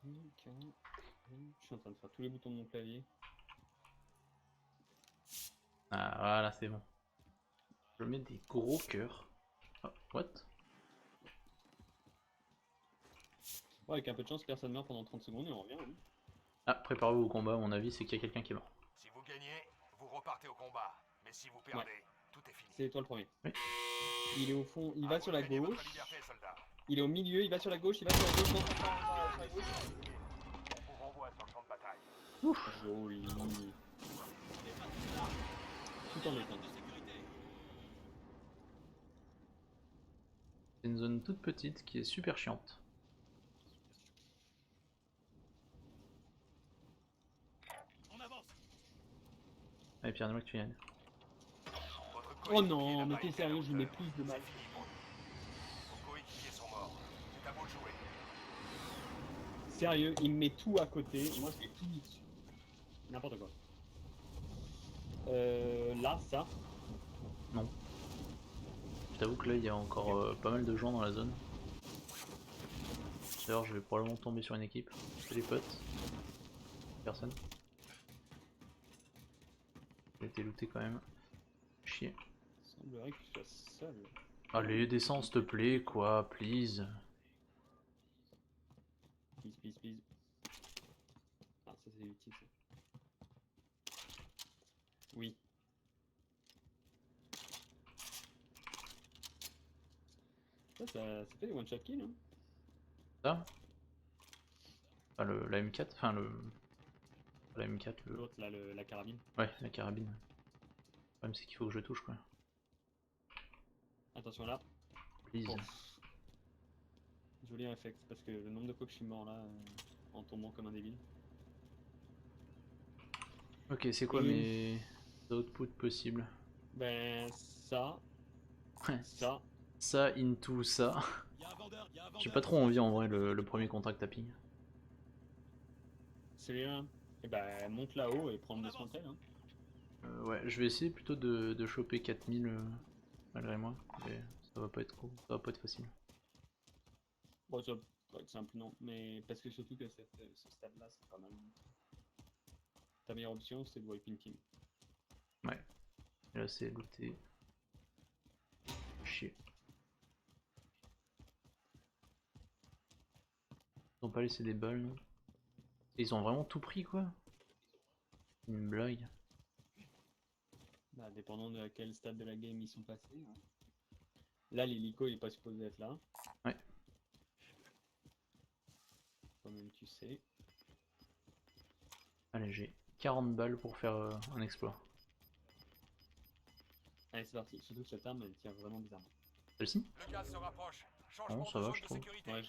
Je suis en train de faire tous les boutons de mon clavier. Ah, voilà, c'est bon. Je mets des gros cœurs. Oh, what? Ouais, avec un peu de chance, personne meurt pendant 30 secondes et on revient. Hein. Ah, préparez-vous au combat, à mon avis, c'est qu'il y a quelqu'un qui est mort. Si vous gagnez, vous repartez au combat. Mais si vous perdez, tout est fini. C'est toi le premier. Oui. Il est au fond, il À va vous sur de la gagner votre gauche. liberté, soldat. Il est au milieu, il va sur la gauche, il va sur la gauche. Non, sur la gauche. On vous renvoie sur le champ de bataille. Ouf! Joli. Tout en éteint. C'est une zone toute petite qui est super chiante. On avance. Allez, Pierre, dis-moi que tu gagnes. Votre Oh coéquipier non, n'a mais pas t'es été à la sérieux, je lui mets hauteur. plus de mal. C'est fini pour lui. Vos coéquipiers sont morts. C'est à vous de jouer. Sérieux, il me met tout à côté. Moi, je l'ai tout mis dessus. N'importe quoi. Là, ça. Non. Je t'avoue que là, il y a encore pas mal de gens dans la zone. D'ailleurs, je vais probablement tomber sur une équipe. C'est les potes. Personne. J'ai été looté quand même. Chier. Il semblerait que je sois seul. Allez, descends s'il te plaît, quoi, please. Please, please, please. Ah, ça c'est utile ça. Oui. Ça fait des one-shot kills, hein. Ça. Enfin, la M4, enfin la M4, L'autre là, la carabine. ouais, la carabine. Le problème, c'est qu'il faut que je touche, quoi. Attention là. Please. Oh. Joli réflexe, parce que le nombre de fois que je suis mort là, en tombant comme un débile. Ok, c'est quoi Et- mes outputs possibles? Ben, ça, ça. Ça, into ça. Il y a un vendeur, il y a un vendeur. J'ai pas trop envie en vrai le premier contact tapping. Celui-là, et ben, monte là-haut et prends le descentelle. Hein. Ouais, je vais essayer plutôt de choper 4000 malgré moi, mais ça va pas être cool, ça va pas être facile. Bon, ça va être simple, non, mais parce que surtout que ce stade-là, c'est pas mal. Ta meilleure option, c'est de wiping team. Ouais, et là c'est looté. Chier. Ils ont pas laissé des balles, non? Et ils ont vraiment tout pris, quoi. Une blague. Bah, dépendant de à quel stade de la game ils sont passés. Hein. Là, l'hélico il est pas supposé être là. Ouais. Toi-même, tu sais. Allez, j'ai 40 balles pour faire un exploit. Allez, c'est parti. Surtout que cette arme, elle tire vraiment bizarrement. Celle-ci? Le gaz se rapproche. Changement Non, ça de va, zone je de trouve. sécurité. Ouais,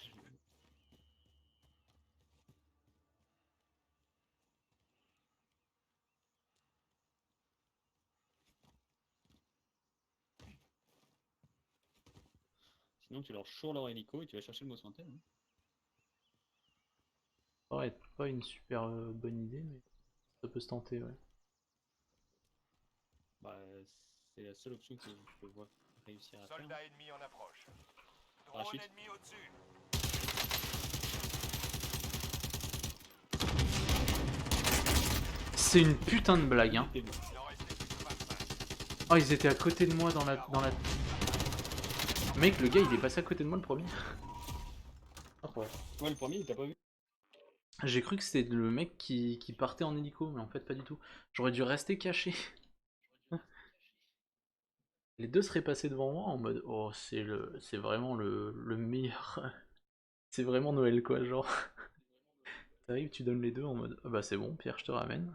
sinon, tu leur chours leur hélico et tu vas chercher le mot centaine. Hein. Ça paraît être pas une super bonne idée, mais ça peut se tenter, ouais. Bah, c'est la seule option que je peux voir réussir à faire. Soldat ennemi en approche. Drone Parachute. ennemi au-dessus. C'est une putain de blague, hein. T'es bon. Il en restait plus que 25. Oh, ils étaient à côté de moi dans la... Mec, le gars, il est passé à côté de moi le premier. Incroyable. Ouais, le premier, il t'a pas vu. J'ai cru que c'était le mec qui partait en hélico, mais en fait pas du tout. J'aurais dû rester caché. Les deux seraient passés devant moi en mode oh c'est vraiment le meilleur. C'est vraiment Noël quoi, genre. T'arrives, tu donnes les deux en mode ah bah c'est bon, Pierre, je te ramène.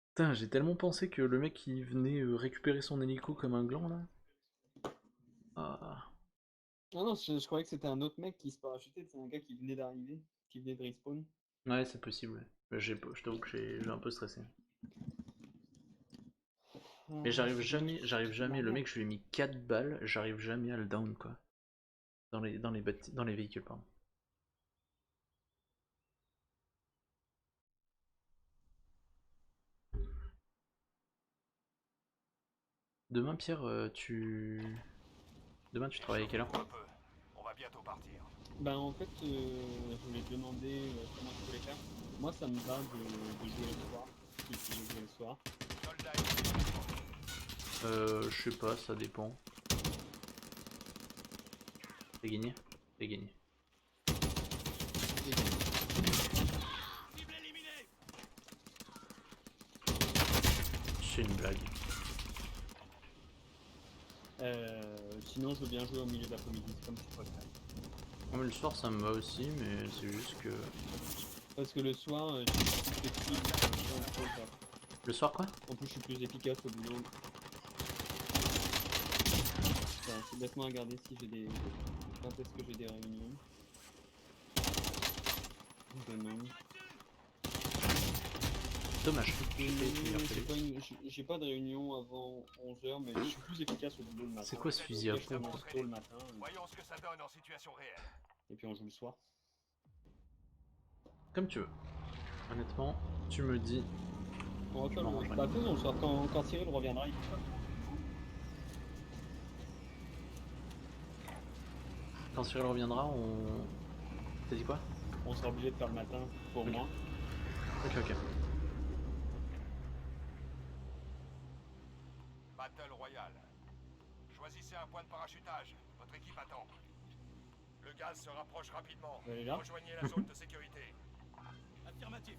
Putain, j'ai tellement pensé que le mec qui venait récupérer son hélico comme un gland là. Ah. Ah non, je croyais que c'était un autre mec qui se parachutait, c'est un gars qui venait d'arriver, qui venait de respawn. Ouais, c'est possible. Ouais. Je t'avoue que j'ai un peu stressé. Mais j'arrive jamais. Le mec, je lui ai mis 4 balles, j'arrive jamais à le down quoi. Dans les véhicules, pardon. Demain, Pierre, Demain, tu travailles à quelle heure? Échauffez-vous un peu. On va bientôt partir. Ben en fait, je voulais te demander comment tu voulais faire. Moi, ça me va de jouer le soir, si tu veux jouer le soir. Soldats ennemis. Je sais pas, ça dépend. T'as gagné? T'as gagné. Cible éliminée. C'est une blague. Sinon, je veux bien jouer au milieu d'après-midi, comme tu préfères. Non, mais le soir, ça me va aussi, mais c'est juste que. Parce que le soir, je suis plus flexible, Le soir, quoi? en plus, je suis plus efficace au boulot. Enfin, laisse-moi regarder si j'ai des. Quand est-ce que j'ai des réunions? Demain. Dommage. J'ai failli finir J'ai télé. pas j'ai pas de réunion avant 11h, mais je suis plus efficace au boulot le matin. C'est quoi ce fusil à Je pompe? commence tôt le matin, Voyons ce que ça donne en situation réelle. et puis on joue le soir. Comme tu veux. Honnêtement, tu me dis. On va faire Non, le je bah, faisons le soir. Quand Cyril reviendra, il fera. Quand Cyril reviendra, on. T'as dit quoi? On sera obligé de faire le matin pour Ok. moi. Ok, ok. Battle Royale. Choisissez un point de parachutage. Votre équipe attend. Le gaz se rapproche rapidement. Vous allez là? Rejoignez la zone de sécurité. Affirmatif.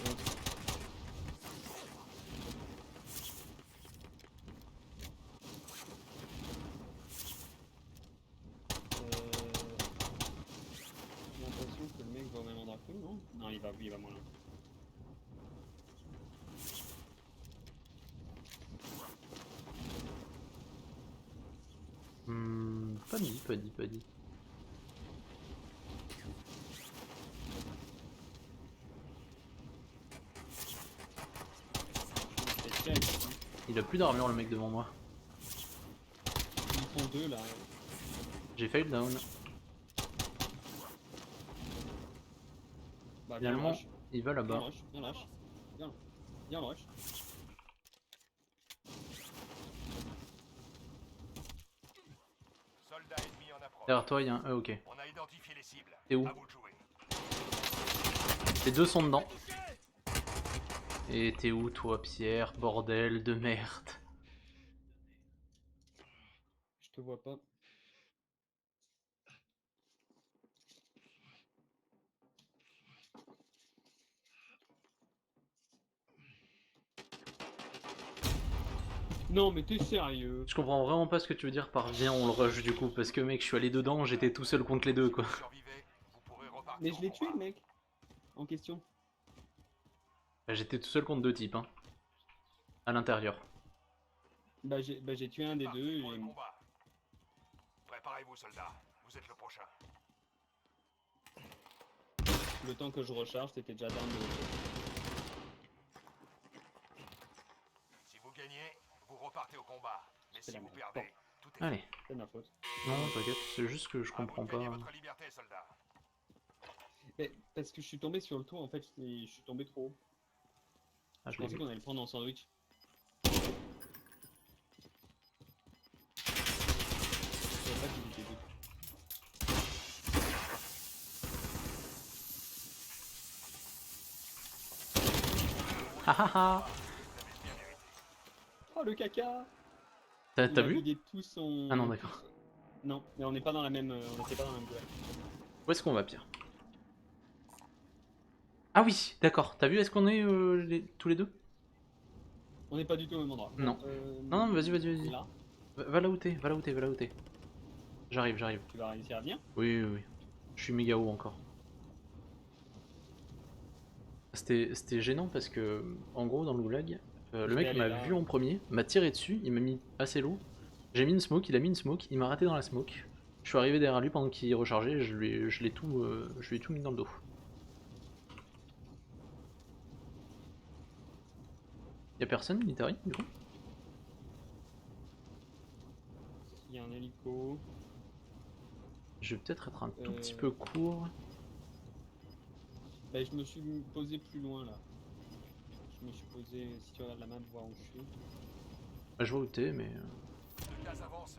Let's go. J'ai l'impression que le mec va au même endroit que nous, non? Non, il va moins loin. Pas dit, pas dit, pas dit. C'est check. Il a plus d'armure, le mec devant moi. Ils sont deux là. J'ai fail down. Bah, viens le Finalement, rush. il va Viens le là-bas. rush. Viens le rush. Viens le rush. Soldats ennemis en approche. Derrière toi, il y a un. Ok. On a identifié les cibles. T'es où? À vous de jouer. Les deux sont dedans. Et t'es où, toi, Pierre? Bordel de merde. Je te vois pas. Non mais t'es sérieux? Je comprends vraiment pas ce que tu veux dire par viens, on le rush du coup. Parce que, mec, je suis allé dedans, j'étais tout seul contre les deux, quoi. Si vous survivez, vous pourrez repartir. Mais je l'ai au tué combat. le mec. En question. Bah, j'étais tout seul contre deux types, hein. À l'intérieur. Bah j'ai tué un des Parti deux pour et... le combat. Préparez-vous, soldats. Vous êtes le prochain. Le temps que je recharge, c'était déjà down de... Si vous gagnez, vous repartez au combat. Mais C'est si la vous merde. perdez, tout est Allez. C'est de ma faute. Non, t'inquiète, c'est juste que je À vous comprends de gagner pas. votre liberté, soldats. Mais parce que je suis tombé sur le tour en fait, je suis tombé trop haut. Ah, Je je l'ai pensais vu. qu'on allait le prendre en sandwich. Je savais pas qu'ils étaient deux. Ah ah ah. Oh le caca! T'as Il a vu? vidé tout son... Ah non, d'accord. Non, mais on n'est pas dans la même... on n'était pas dans la même boîte. Où est-ce qu'on va, Pierre? Ah oui, d'accord. T'as vu, est-ce qu'on est tous les deux? On n'est pas du tout au même endroit. Non. Non, non, vas-y, vas-y, vas-y. Là, Va là où t'es, va là où t'es, va là où t'es. J'arrive, j'arrive. tu vas réussir à venir. Oui, oui, oui. Je suis méga haut encore. C'était gênant parce que, en gros, dans le goulag, Je le vais mec aller m'a là. vu en premier, m'a tiré dessus, il m'a mis assez low. J'ai mis une smoke, il a mis une smoke, il m'a raté dans la smoke. Je suis arrivé derrière lui pendant qu'il rechargeait, je lui ai tout mis dans le dos. Y'a personne, military, du coup? Il y a un hélico. Je vais peut-être être un tout petit Euh. peu court. Bah, je me suis posé plus loin là. Je me suis posé, si tu regardes la map, voir où je suis. Bah, je vois où t'es, mais... Le gaz avance.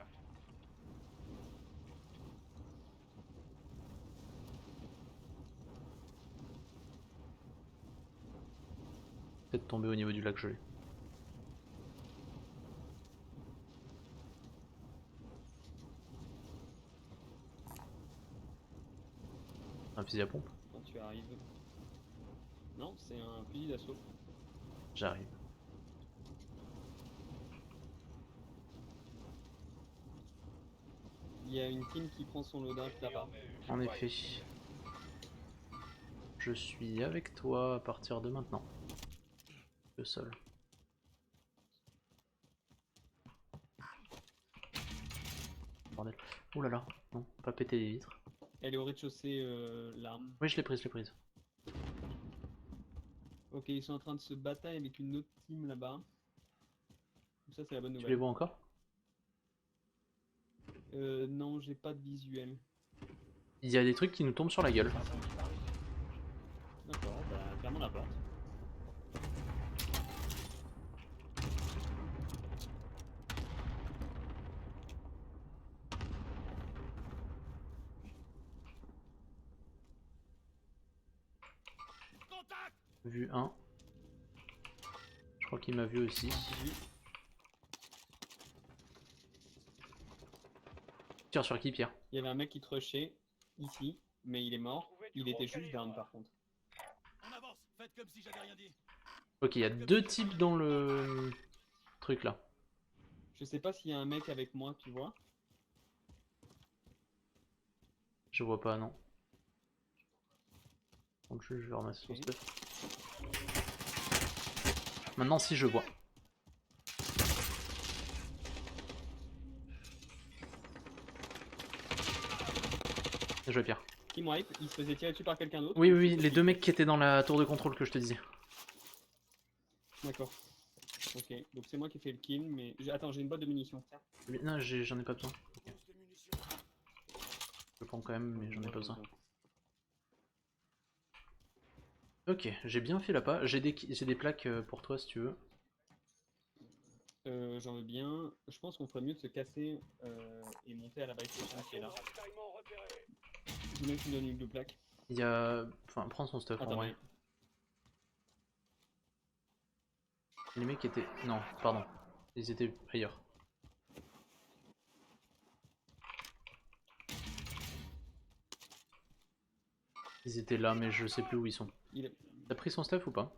peut-être tomber au niveau du lac gelé. Un fusil à pompe? Quand tu arrives. Non, c'est un fusil d'assaut. J'arrive. Il y a une team qui prend son loadout là-bas. En effet. Je suis avec toi à partir de maintenant. Le sol. Bordel. Ouh là là, non, pas péter les vitres. Elle est au rez-de-chaussée, l'arme. Oui, je l'ai prise, je l'ai prise. Ok, ils sont en train de se batailler avec une autre team là-bas. Donc ça, c'est la bonne Tu les nouvelle. vois encore? Non, j'ai pas de visuel. Il y a des trucs qui nous tombent sur la gueule. D'accord, bah, fermons la porte. Contact! Vu un. Je crois qu'il m'a vu aussi. Tire sur qui, Pierre? Il y avait un mec qui te rushait ici, mais il est mort. Il était juste down par contre. On avance, faites comme si j'avais rien dit. Ok, il y a deux types dans le truc là. Je sais pas s'il y a un mec avec moi, tu vois. Je vois pas, non. Donc je vais ramasser son Ok. stuff. Maintenant, si je vois. Bien joué, Pierre. Team wipe, il se faisait tirer dessus par quelqu'un d'autre. Oui, oui, oui, les deux mecs qui étaient dans la tour de contrôle que je te disais. D'accord. Ok, donc c'est moi qui ai fait le kill, mais... Attends, j'ai une boîte de munitions. Tiens. Non, j'en ai pas besoin. Ok. Je prends quand même, mais j'en ai pas besoin. Ok, j'ai bien fait la pas. J'ai des plaques pour toi si tu veux. J'en veux bien. Je pense qu'on ferait mieux de se casser et monter à la bike station qui est là. Ravitaillement repéré. Je mets une ligne de plaque. Il y a... Enfin, prends son stuff en Attends, vrai. mais... Les mecs étaient... Non, pardon. Ils étaient ailleurs. Ils étaient là, mais je sais plus où ils sont. T'as pris son stuff ou pas?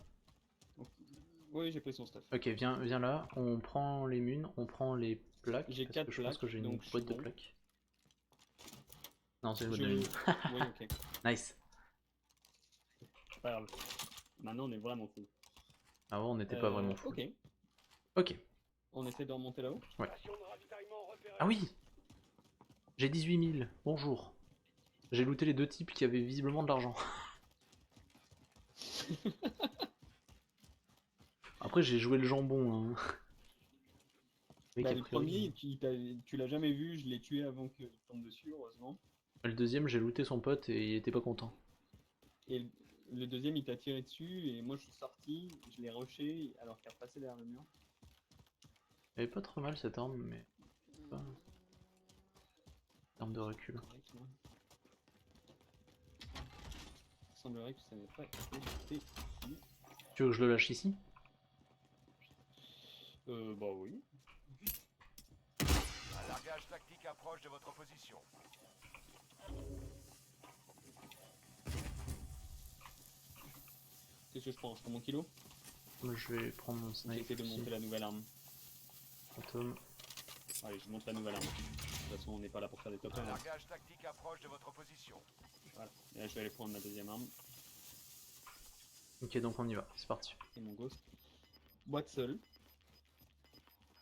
Oui, j'ai pris son stuff. Ok, viens là. On prend les munes, on prend les plaques. J'ai parce 4 que je pense que j'ai une donc je boîte suis de bon. plaques. Non, c'est le boîte Je... de mine. Oui, ok. Nice. Pas grave. Maintenant, on est vraiment cool. Avant, on n'était pas vraiment fou. Ok. Ok. On essaie de remonter là-haut. Station de ravitaillement repérée. Ah oui. J'ai 18 000. Bonjour. J'ai looté les deux types qui avaient visiblement de l'argent. Après, j'ai joué le jambon. Hein. Mec, Bah, a le priori, premier, tu l'as jamais vu, je l'ai tué avant qu'il tombe dessus, heureusement. le deuxième, j'ai looté son pote et il était pas content. Et le deuxième, il t'a tiré dessus, et moi je suis sorti, je l'ai rushé alors qu'il a repassé derrière le mur. Elle est pas trop mal cette arme, mais... Pas... Arme de recul. Il semblerait que ça n'ait pas été ici. Tu veux que je le lâche ici? Bah oui. Un largage tactique approche de votre position. Qu'est-ce que je prends? Je prends mon kilo? Moi, je vais prendre mon J'ai snipe essayé de aussi. monter la nouvelle arme. Atom. Allez, je monte la nouvelle arme. De toute façon, on n'est pas là pour faire des top 1. Un largage tactique approche de votre position. Voilà. Et là, je vais aller prendre ma deuxième arme. Ok, donc on y va, c'est parti. Et mon ghost. Boîte seule.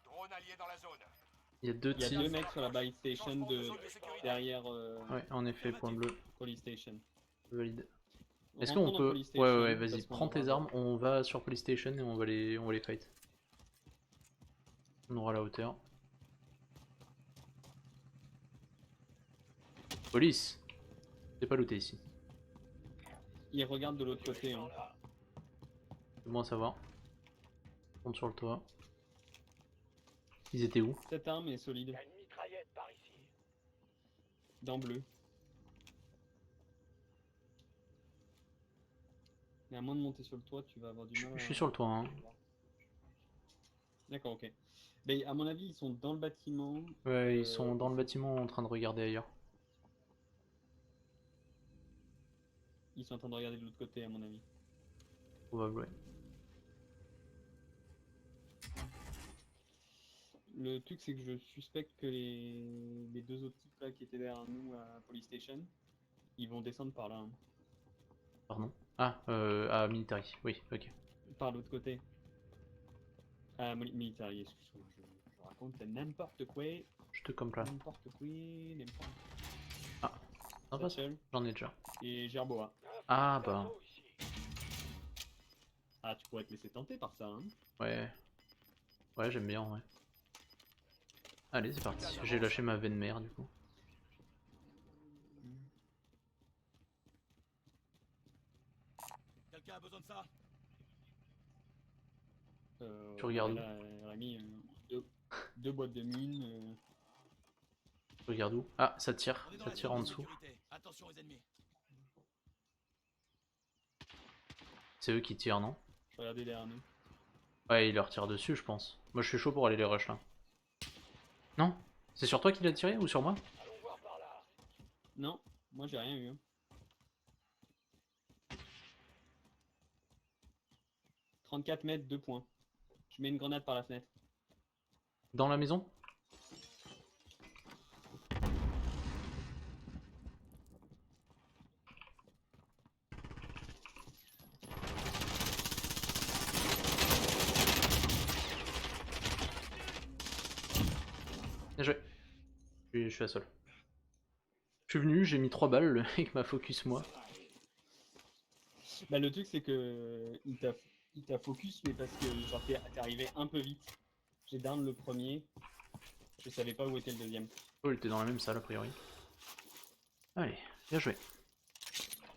Drone allié dans la zone. Il y a deux Il y a teams. deux mecs sur la buy station Changement de zone de sécurité. derrière Ouais, en effet, point bleu, police station. valide. Est-ce Rentrons qu'on dans peut... police Ouais, station, ouais, vas-y, parce qu'on prends tes aura- armes, on va sur police station et on va les fight. On aura la hauteur. Police! C'est pas looté ici. Ils regardent de l'autre côté. Hein. C'est bon à savoir. On monte sur le toit. Ils étaient où? Cette arme est solide. Il y a une mitraillette par ici. Dans bleu. Mais à moins de monter sur le toit, tu vas avoir du mal Je à... suis sur le toit, hein. D'accord, ok. Mais à mon avis, ils sont dans le bâtiment. Ouais, ils sont dans le bâtiment en train de regarder ailleurs. Ils sont en train de regarder de l'autre côté, à mon avis. Probable, ouais. Le truc, c'est que je suspecte que les deux autres types là qui étaient derrière nous à Police Station, ils vont descendre par là. Hein. Pardon. Ah, à Military, oui, ok. Par l'autre côté. Ah, military, excuse-moi, je raconte n'importe quoi. Je te complais. N'importe quoi, n'importe Ah, sympa ça. Satchel J'en ai déjà. et Gerboa. Ah bah, Ici. Ah, tu pourrais te laisser tenter par ça, hein. ouais. Ouais, j'aime bien, ouais. Allez, c'est parti. J'ai lâché ma veine mère, du coup. Quelqu'un a besoin de ça? Tu regardes où? Là, elle a mis deux boîtes de mines. Regarde où? Ah, ça tire. On est dans Ça la tire zone en de dessous. sécurité. Attention aux ennemis. C'est eux qui tirent, non? Je regardais derrière nous. Ouais, ils leur tirent dessus, je pense. Moi, je suis chaud pour aller les rush, là. Non? C'est sur toi qu'il a tiré ou sur moi? Allons voir par là. Non, moi j'ai rien eu. Hein. 34 mètres, 2 points. Je mets une grenade par la fenêtre. Dans la maison? Bien joué. Je suis à sol. Je suis venu, j'ai mis 3 balles, le mec m'a focus moi. Bah, le truc c'est que il t'a focus, mais parce que genre t'es arrivé un peu vite. J'ai down le premier. Je savais pas où était le deuxième. Oh, il était dans la même salle a priori. Allez, bien joué.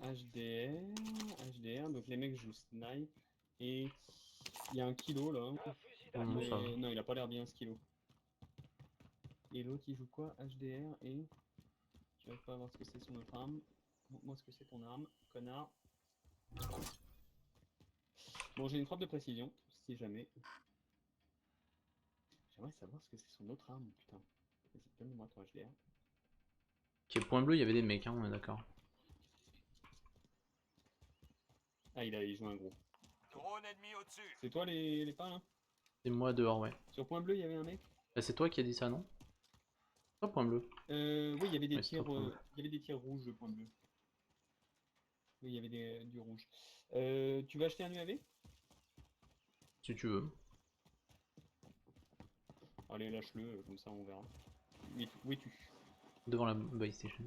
HDR, donc les mecs jouent snipe. Et il y a un kilo là. Un fusil Non, d'assaut. ça va. Mais non, il a pas l'air bien ce kilo. Et l'autre il joue quoi? HDR et. Tu vas pas voir ce que c'est son autre arme. Montre-moi ce que c'est ton arme, connard. Bon, j'ai une frappe de précision, si jamais. J'aimerais savoir ce que c'est son autre arme, putain. Vas-y, donne-moi ton HDR. Ok, point bleu, il y avait des mecs, hein, on est d'accord. Ah, il joue un gros. Drone ennemi au-dessus. C'est toi les pas là? C'est moi dehors, ouais. Sur point bleu, il y avait un mec? Bah, c'est toi qui as dit ça, non? Pas point bleu. Oui, il y avait des Ouais, c'est tirs, pas point bleu. il y avait des tirs rouges de point bleu. Oui, il y avait du rouge. Tu vas acheter un UAV? Si tu veux. Allez, lâche-le, comme ça on verra. Où es-tu? Devant la buy station.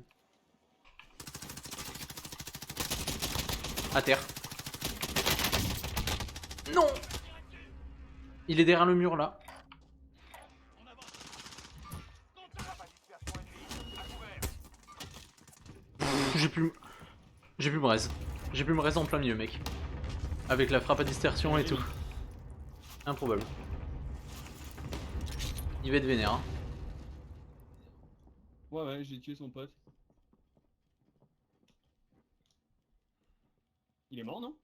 À terre. Non! Il est derrière le mur là. On avance. Frappe à dispersion ennemie. À couvert. J'ai plus me raise. J'ai plus me raise en plein milieu, mec. Avec la frappe à dispersion et tout. Improbable. Il va être vénère. Hein. Ouais, j'ai tué son pote. Il est mort, non?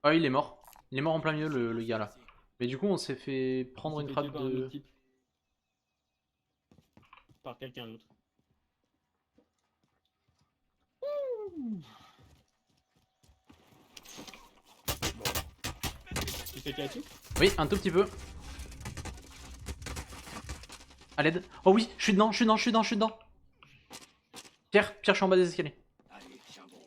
Ah, il est mort. Il est mort en plein milieu, le gars là. Mais du coup, on s'est fait prendre Il une s'est fait frappe tuer par un de. autre type. Par quelqu'un d'autre. Bon, t'ai tiré dessus? Oui, un tout petit peu. À l'aide. Oh oui, je suis dedans, je suis dedans, je suis dedans, je suis dedans. Pierre, Pierre, je suis en bas des escaliers. Allez, charbon.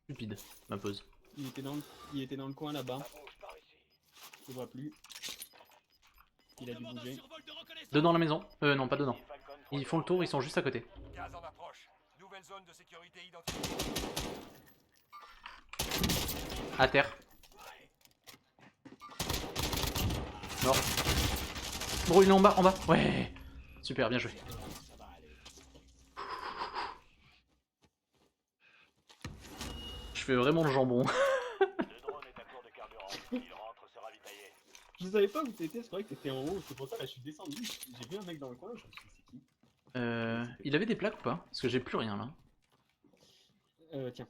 Stupide, ma pause. Il était dans le coin là-bas. Ça bouge par ici. Je le vois plus. Il a dû Demande un bouger. survol de reconnaissance. Dedans la maison. Non, pas dedans. Falcon Ils font le tour, ils sont juste à côté. Gaz en approche. Nouvelle zone de sécurité identifiée. À terre. Mort. Gros, il est en bas, en bas. Ouais. Super, bien joué. Ça va aller. Je fais vraiment le jambon. Le drone est à court de carburant. Il rentre se ravitailler. Je savais pas où t'étais, je croyais que t'étais en haut. C'est pour ça là, je suis descendu. J'ai vu un mec dans le coin, je me suis dit c'est qui? Il avait des plaques ou pas? Parce que j'ai plus rien là. Tiens.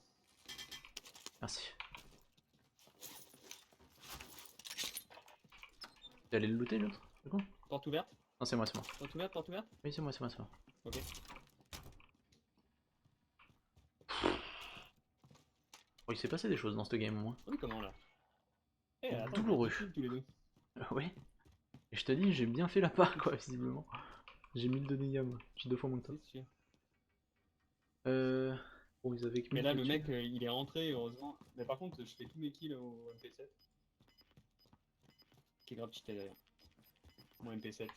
Merci. Il allait le looter l'autre? C'est quoi? Porte ouverte. Non, c'est moi, c'est moi. Porte ouverte, porte ouverte. Oui, c'est moi, c'est moi, c'est moi. Ok. Oh, il s'est passé des choses dans ce game au moins. Oui, comment là? Eh, attends, Douloureux. on est tous les deux. Ouais. Et je te dis, j'ai bien fait la part quoi, visiblement. J'ai 1000 de dégâts moi. J'ai 2 fois moins que toi. C'est sûr. Bon, ils avaient que Mais 1000 là, de le kills. mec, il est rentré, heureusement. Mais par contre, je fais tous mes kills au MP7. Qui est grave cheaté d'ailleurs. Mon MP7.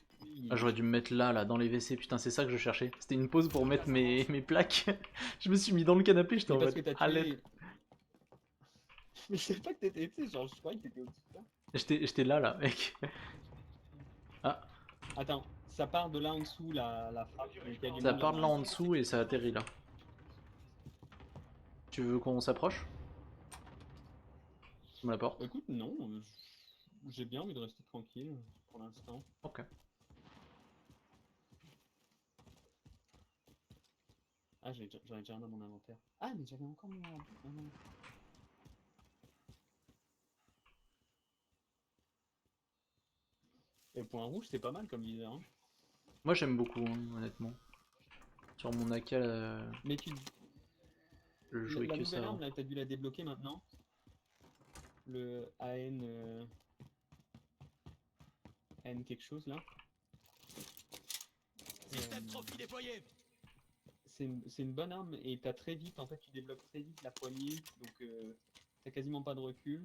Ah, j'aurais dû me mettre là, dans les WC, putain, c'est ça que je cherchais. C'était une pause pour mettre mes plaques. Je me suis mis dans le canapé, j'étais C'est en parce que mode. t'as À tué. l'aide. Mais je savais pas que t'étais, tu sais, genre, je croyais que t'étais au-dessus de là. J'étais là, mec. Ah, Attends, ça part de là en dessous, la frappe. mais il y a du ça monde part de là là-bas. en dessous et ça atterrit là. Tu veux qu'on s'approche? Je me la porte. Écoute, non, j'ai bien envie de rester tranquille pour l'instant. Ok. Ah, j'en ai déjà un dans mon inventaire. Ah, mais j'avais encore mon. Ah, non. Et point rouge, c'est pas mal comme viseur. Hein. Moi j'aime beaucoup, hein, honnêtement. Sur mon AK, Mais tu. je jouais La que nouvelle ça. arme, là, t'as dû la débloquer maintenant. Le AN. AN quelque chose là. Système trophy déployé. C'est une bonne arme et t'as très vite, en fait, tu débloques très vite la poignée, donc t'as quasiment pas de recul.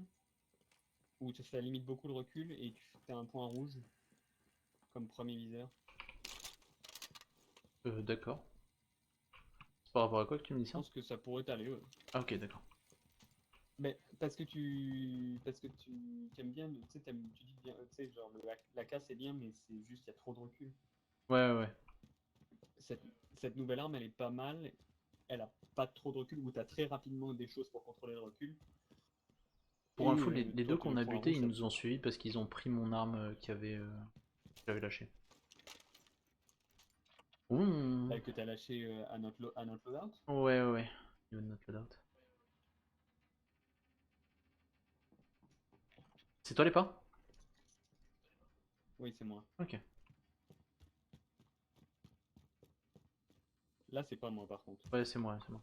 Ou ça limite beaucoup le recul et tu fais un point rouge comme premier viseur. D'accord. C'est par rapport à quoi que tu me dis Je ça? pense que ça pourrait t'aller. Ouais. Ah, ok, d'accord. Mais parce que tu aimes bien, tu sais, tu dis bien, tu sais, genre la casse c'est bien, mais c'est juste il y a trop de recul. Ouais, ouais. Cette nouvelle arme elle est pas mal, elle a pas trop de recul ou t'as très rapidement des choses pour contrôler le recul. Pour Et, info, les toi, deux qu'on le a point butés, rouge, ils ça- nous ont suivis parce qu'ils ont pris mon arme que j'avais lâchée. Ouh. que t'as lâché à notre loadout. Ouais, ouais, ouais. You would not load out. C'est toi les pas? Oui, c'est moi. Ok. Là, c'est pas moi par contre. Ouais, c'est moi, c'est moi.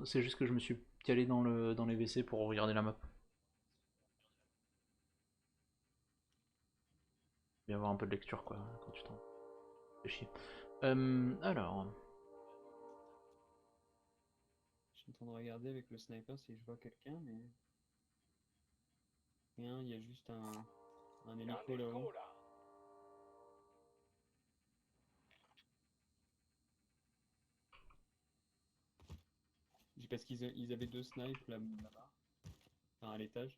C'est juste que je me suis calé dans les WC pour regarder la map. Bien avoir un peu de lecture quoi, quand tu t'en fais chier. Alors, Je suis en train de regarder avec le sniper si je vois quelqu'un, mais. Rien, il y a juste un Il y a un hélico là-haut. hélico, là. Parce qu'ils avaient deux snipes là-bas. Enfin, à l'étage.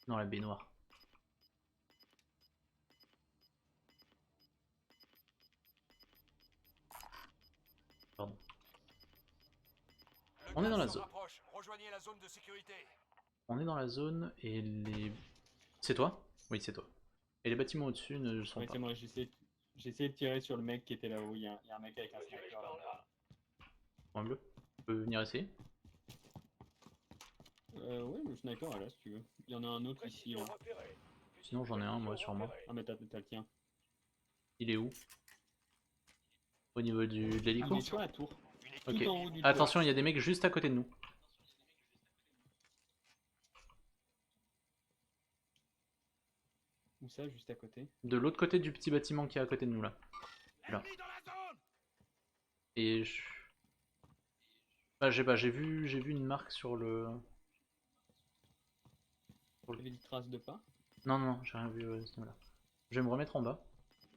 dans la baignoire. Pardon. Le On est gaz dans la se zone. rapproche. Rejoignez la zone de sécurité. On est dans la zone et les... C'est toi? Oui, c'est toi. Et les bâtiments au-dessus ne le sont Ouais, pas. c'est moi, j'ai essayé de tirer sur le mec qui était là-haut. Il y a un mec avec un Je dirige sniper par là. là. Point bleu. Tu peux venir essayer? Ouais, le sniper est là si tu veux. Il y en a un autre ici Précision là. repérée. Sinon j'en ai un moi sur moi. Ah, mais t'as le tien. Il est où? Au niveau de Il l'hélico? est sur la tour. Ok. Tout en haut du Attention, il y a des mecs juste à côté de nous. toit. Où ça, juste à côté? De l'autre côté du petit bâtiment qui est à côté de nous là. Là. Ennemi dans la zone. Et je... Bah, j'ai pas, j'ai vu une marque sur le... Il y avait des traces de pas. Non, non, j'ai rien vu à ce niveau-là. Je vais me remettre en bas.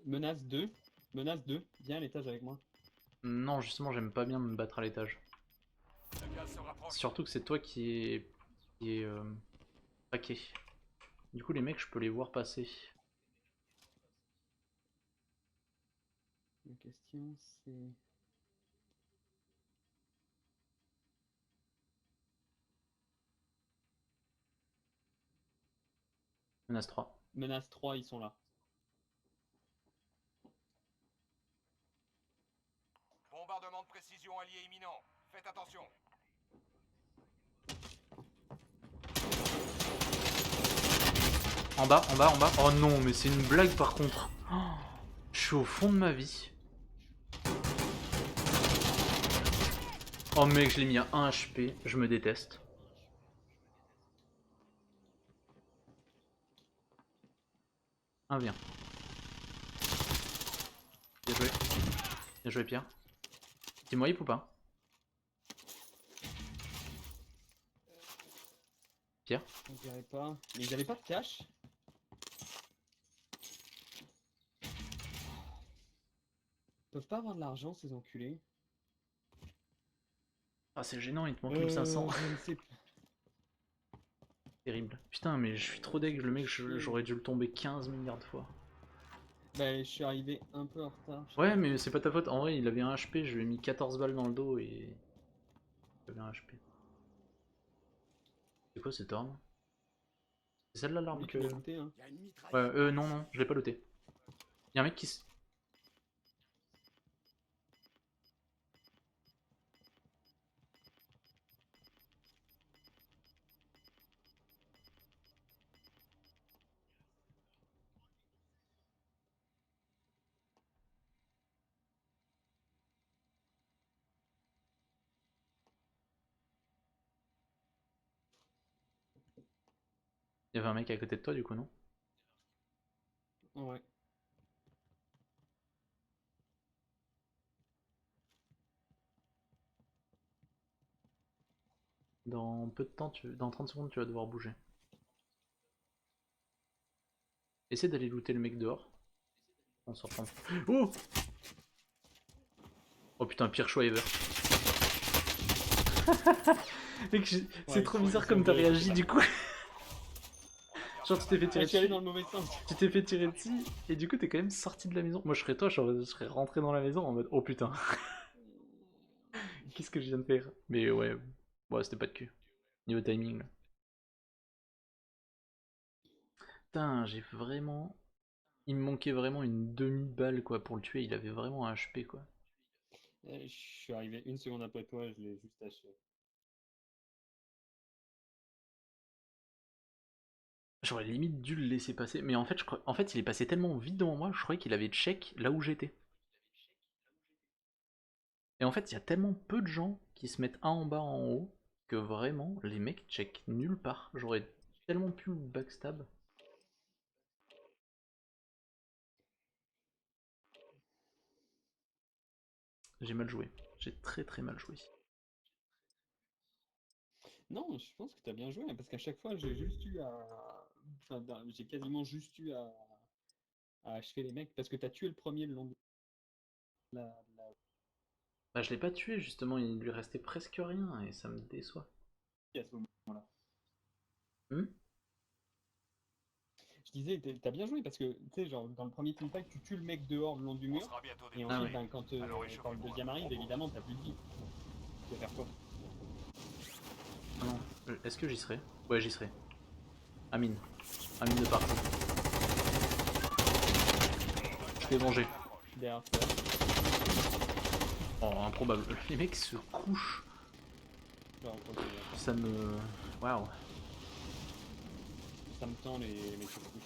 Menace 2. Menace 2. Viens à l'étage avec moi. Non, justement, j'aime pas bien me battre à l'étage. Le gaz se rapproche. Surtout que c'est toi qui est paquet. Du coup, les mecs, je peux les voir passer. La question c'est... Menace 3. Menace 3, ils sont là. Bombardement de précision allié imminent. Faites attention. En bas, en bas, en bas. Oh non, mais c'est une blague par contre. Oh, je suis au fond de ma vie. Oh mec, je l'ai mis à 1 HP. Je me déteste. Un bien. Bien joué. Bien joué Pierre. Dis-moi hip ou pas? Pierre? On dirait pas. Mais ils avaient pas de cash. Ils peuvent pas avoir de l'argent, ces enculés. Ah c'est gênant, il te manque 1500. Je ne sais pas. Terrible. Putain mais je suis trop deg, le mec j'aurais dû le tomber 15 milliards de fois. Bah, je suis arrivé un peu en retard. Ouais mais c'est pas ta faute, en vrai il avait un HP, je lui ai mis 14 balles dans le dos et... Il avait un HP. C'est quoi cette arme? C'est celle-là l'arme Oui, que... tu l'as looté, hein. Il y a une mitrailleuse. Ouais, non, non, je l'ai pas looté. Y'a un mec qui s... Y'avait un mec à côté de toi du coup, non? Ouais. Dans peu de temps, dans 30 secondes, tu vas devoir bouger. Essaie d'aller looter le mec dehors. On sort pas. Oh! Oh putain, pire choix ever. Mec, c'est trop bizarre comme t'as réagi du coup. Genre tu t'es fait tirer Je suis allé dessus, dans le mauvais sens. tu t'es fait tirer dessus, et du coup t'es quand même sorti de la maison. Moi je serais toi, je serais rentré dans la maison en mode oh putain, qu'est-ce que je viens de faire? Mais ouais, c'était pas de cul. Niveau timing là. Putain, j'ai vraiment... Il me manquait vraiment une demi-balle quoi pour le tuer, il avait vraiment un HP quoi. Je suis arrivé une seconde après toi, je l'ai juste haché. J'aurais limite dû le laisser passer, mais en fait, en fait il est passé tellement vite devant moi, je croyais qu'il avait check là où j'étais. Et en fait, il y a tellement peu de gens qui se mettent un en bas, en haut, que vraiment, les mecs check nulle part. J'aurais tellement pu le backstab. J'ai mal joué. J'ai très très mal joué. Non, je pense que t'as bien joué, hein, parce qu'à chaque fois, j'ai juste eu à... Enfin, j'ai quasiment juste eu à achever les mecs, parce que t'as tué le premier le long de la... Bah je l'ai pas tué justement, il lui restait presque rien et ça me déçoit. à ce moment-là. Hmm. Je disais, t'as bien joué, parce que, tu sais, genre, dans le premier teamfight, tu tues le mec dehors le long du On mur, sera bientôt et des ensuite, Ah ouais. ben, quand le deuxième arrive, évidemment, t'as plus de vie. Tu vas faire quoi? Ah non, est-ce que j'y serai? Ouais, j'y serai. Amine. Amine de partout. Je t'ai vengé. Derrière toi. Oh, improbable. Les mecs se couchent. Genre, quand Ça me... Waouh. ça me tend les mecs se couchent.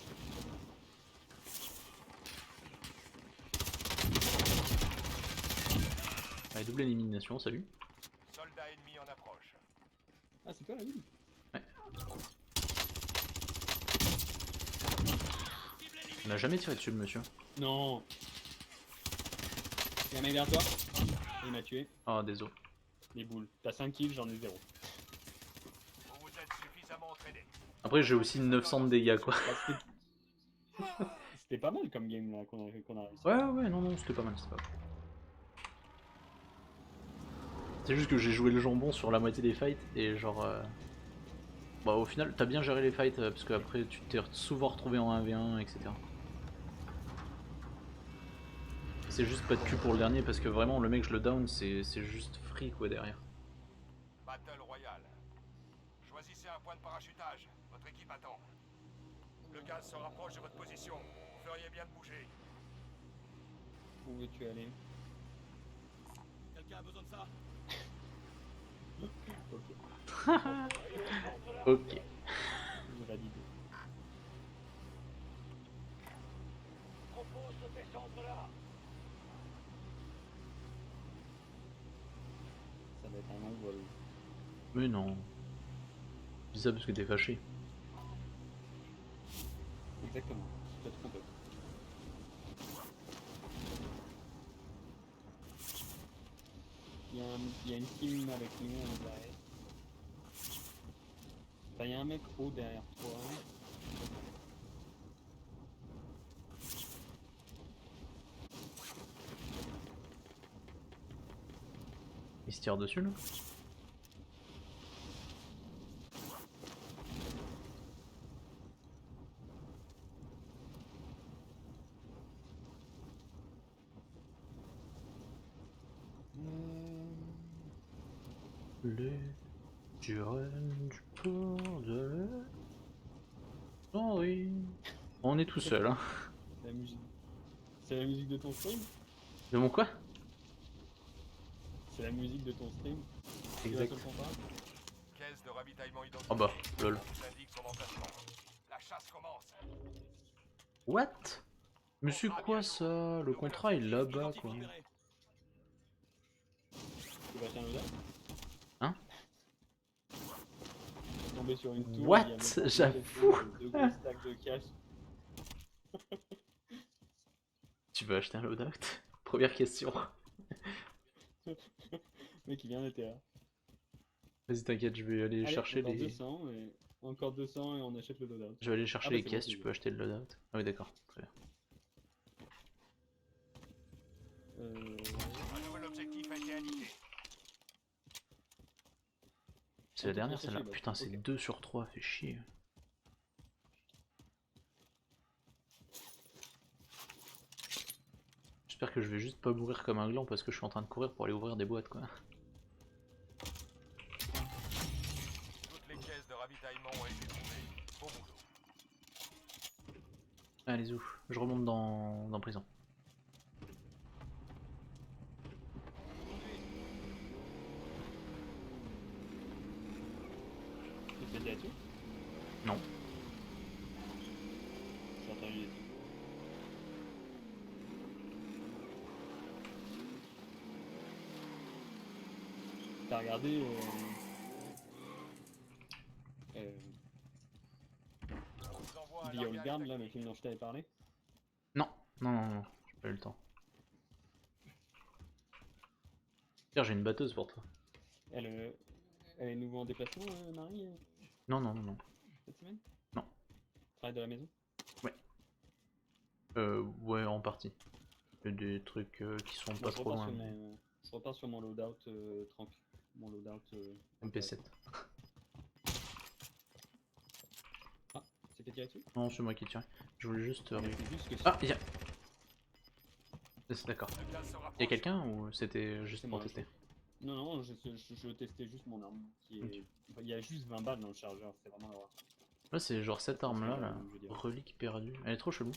Allez, double élimination, salut. Soldat ennemi en approche. Ah, c'est toi la ville? On n'a jamais tiré dessus le monsieur. Non. Il y a un mec derrière toi. Il m'a tué. Ah, désolé. Les boules. T'as 5 kills, j'en ai 0. Vous vous êtes suffisamment entraîné. Après, j'ai aussi 900 de dégâts, quoi. C'était pas mal comme game là qu'on a réussi. Ouais, non, c'était pas mal, c'est pas mal. C'est juste que j'ai joué le jambon sur la moitié des fights et genre... Bah au final, t'as bien géré les fights parce que après tu t'es souvent retrouvé en 1v1, etc. C'est juste pas de cul pour le dernier parce que vraiment le mec je le down, c'est juste free quoi derrière. Battle Royale. Choisissez un point de parachutage. Votre équipe attend. Le gaz se rapproche de votre position. Vous feriez bien de bouger. Où veux-tu aller? Quelqu'un a besoin de ça? Ok. Ok. Je valide. Propose de descendre là. Ça va être un long vol. Mais non. Je dis ça parce que t'es fâché. Exactement. Tu te trompes. Il y a une team avec nous en derrière. Enfin, il y a un mec haut derrière toi. Il se tire dessus là. Les sirènes du port de l'air. Oh oui. On est tout seul hein. La musique. C'est la musique de ton stream? De mon quoi? C'est la musique de ton stream? Exact. Tu la sens pas? Caisse de ravitaillement identifiée. Oh bah, lol. On vous indique son emplacement. La chasse commence. What? Mais c'est quoi ça? Le contrat est là-bas Identifié quoi. libéré. Tu vas acheter un loadout? Hein? Tomber sur une tour. What? il y avait pas de J'avoue. caisse, deux gros stacks de cash. Tu veux acheter un loadout? Première question. Le mec il vient d'être là. Vas-y t'inquiète, je vais aller Allez, chercher encore les... 200 et encore 200 et on achète le loadout. Je vais aller chercher Ah bah les c'est caisses, bon, tu c'est peux acheter le loadout. Ah oui d'accord, très bien. Un nouvel objectif a été indiqué. C'est la tout dernière pour celle-là. sécher, bah, Putain c'est ok. 2 sur 3, fait chier. J'espère que je vais juste pas mourir comme un gland parce que je suis en train de courir pour aller ouvrir des boîtes quoi. Toutes les caisses de ravitaillement ont été trouvées. Bon boulot. Allez où? Je remonte dans prison. Tu fais là-dessus? Non. J'ai entendu des trucs. T'as regardé On vous envoie un The Old largage Guard, là, le tactique. film dont je t'avais parlé? Non, j'ai pas eu le temps. Tiens, j'ai une batteuse pour toi. Elle est nouveau en déplacement, Marie, Non. cette semaine? Non. Travaille de la maison? Ouais, en partie. Il y a des trucs qui sont pas Je trop repars loin. sur Mais... je repars sur mon loadout tranquille. Mon loadout. MP7. Ah, c'est fait tirer dessus? Non, c'est moi qui tire. Je voulais juste... C'est juste que Ah, il y a... C'est d'accord. Le gaz se Il y a rapproche. quelqu'un ou c'était juste C'est pour moi, tester? Non, je testais juste mon arme. Il y a juste 20 balles dans le chargeur, c'est vraiment l'horreur. Là, c'est genre cette arme là, je veux dire. relique perdue. Elle est trop chelou.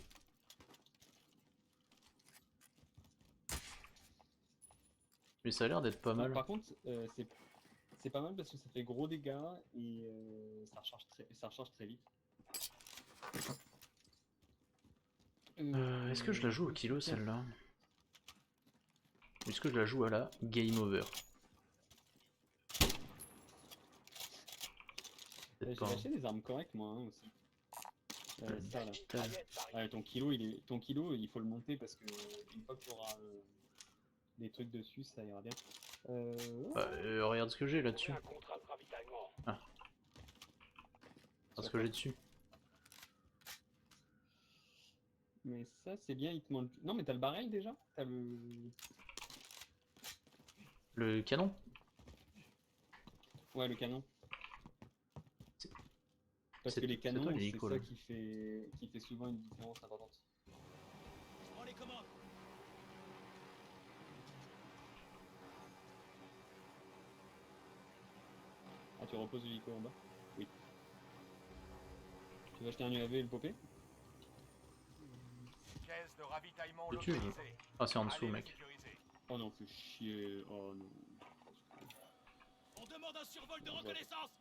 Mais ça a l'air d'être pas mal. Par contre, c'est pas mal parce que ça fait gros dégâts et ça recharge très vite. Est-ce que je la joue au kilo celle-là? Est-ce que je la joue à la game over? Peut-être J'ai pas. lâché des armes correctes moi hein, aussi. Ça là. Putain. Ouais, ton kilo, il faut le monter parce que une fois que tu auras des trucs dessus, ça ira bien. Bah, regarde ce que j'ai là-dessus. Un contrat de ravitaillement. Ah. Regarde ce que j'ai dessus. Mais ça, c'est bien, il te manque. Non, mais t'as le barrel déjà? T'as le. Le canon? Ouais, le canon. C'est- Parce c'est- que les c'est toi, canons, c'est l'hélico, ça là. qui fait souvent une différence importante. Je prends les commandes. Ah, tu reposes l'hélico en bas? Oui. Tu vas acheter un UAV et le popper? Caisse de ravitaillement Dessus, localisée. Ah, c'est en dessous, Allez le mec. sécuriser. Oh non, fais chier. Oh non. On demande un survol de reconnaissance.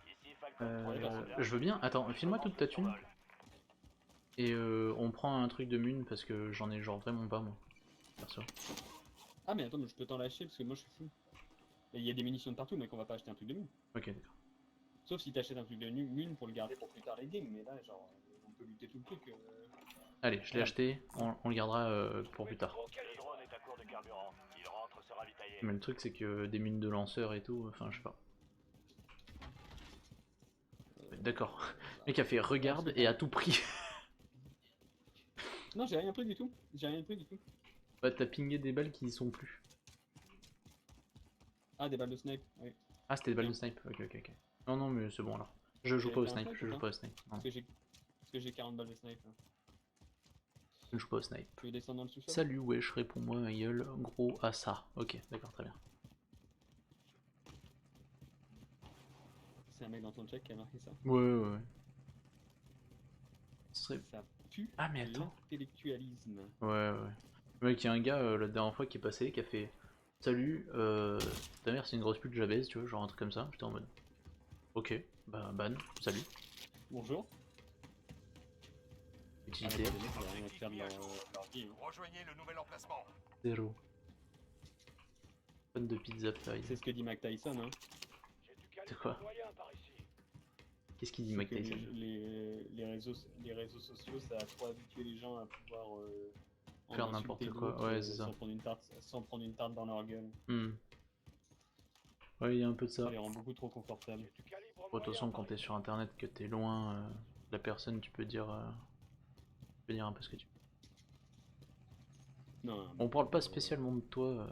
Ici Falcon 3 0. Je veux bien. Attends, file-moi toute ta thune. Et on prend un truc de mune parce que j'en ai genre vraiment pas, moi. Perso. Ah, mais attends, mais je peux t'en lâcher parce que moi je suis fou. Et il y a des munitions de partout, mec, on va pas acheter un truc de mine. Ok, d'accord. Sauf si t'achètes un truc de mine pour le garder pour plus tard les games, mais là, genre, on peut lutter tout le truc. Allez, je l'ai acheté. On le gardera pour plus tard. Le drone est à court de carburant. Il rentre se ravitailler. Mais le truc, c'est que des mines de lanceurs et tout, enfin, je sais pas. D'accord. Le mec a fait regarde et à tout prix. Non, j'ai rien pris du tout. J'ai rien pris du tout. Bah, t'as pingé des balles qui y sont plus. Ah, des balles de snipe, oui. Ah, c'était des balles de snipe. Ok, ok, ok. Non, non, mais c'est bon alors. Je joue T'avais pas au fait un snipe. snipe Je ou joue pas pas au snipe. Non, Parce que j'ai 40 balles de snipe. Là. je joue pas au snipe. Tu veux descendre dans le sous-sol? Salut, wesh, réponds-moi, ma gueule. Gros à ça. Ok, d'accord, très bien. C'est un mec dans ton check qui a marqué ça. Ouais, ouais, ouais. Ce serait... Ça pue Ah, mais attends. l'intellectualisme. Ouais, ouais. Mec, il y a un gars la dernière fois qui est passé, qui a fait salut, ta mère c'est une grosse pute, je la baise, tu vois, genre un truc comme ça. J'étais en mode ok, bah ban, salut, Bonjour. utilité, Les mecs, ils ont rien à faire de leur vie. Hein. Rejoignez le nouvel emplacement. 0. Fan de pizza taille. C'est ce que dit Mac Tyson. Hein. J'ai du calibre C'est quoi? moyen par ici. Qu'est-ce qu'il dit C'est Mike que Tyson? les réseaux sociaux, ça a trop habitué les gens à pouvoir en Faire insulter n'importe quoi, d'autres, ouais, c'est ça. sans prendre une tarte dans leur gueule. Ouais, il y a un peu de ça. Ça les rend beaucoup trop confortables. Du calibre Bon, de toute façon, quand t'es sur internet, que t'es loin de la personne, tu peux dire un peu ce que tu veux. Non, On parle pas spécialement de toi,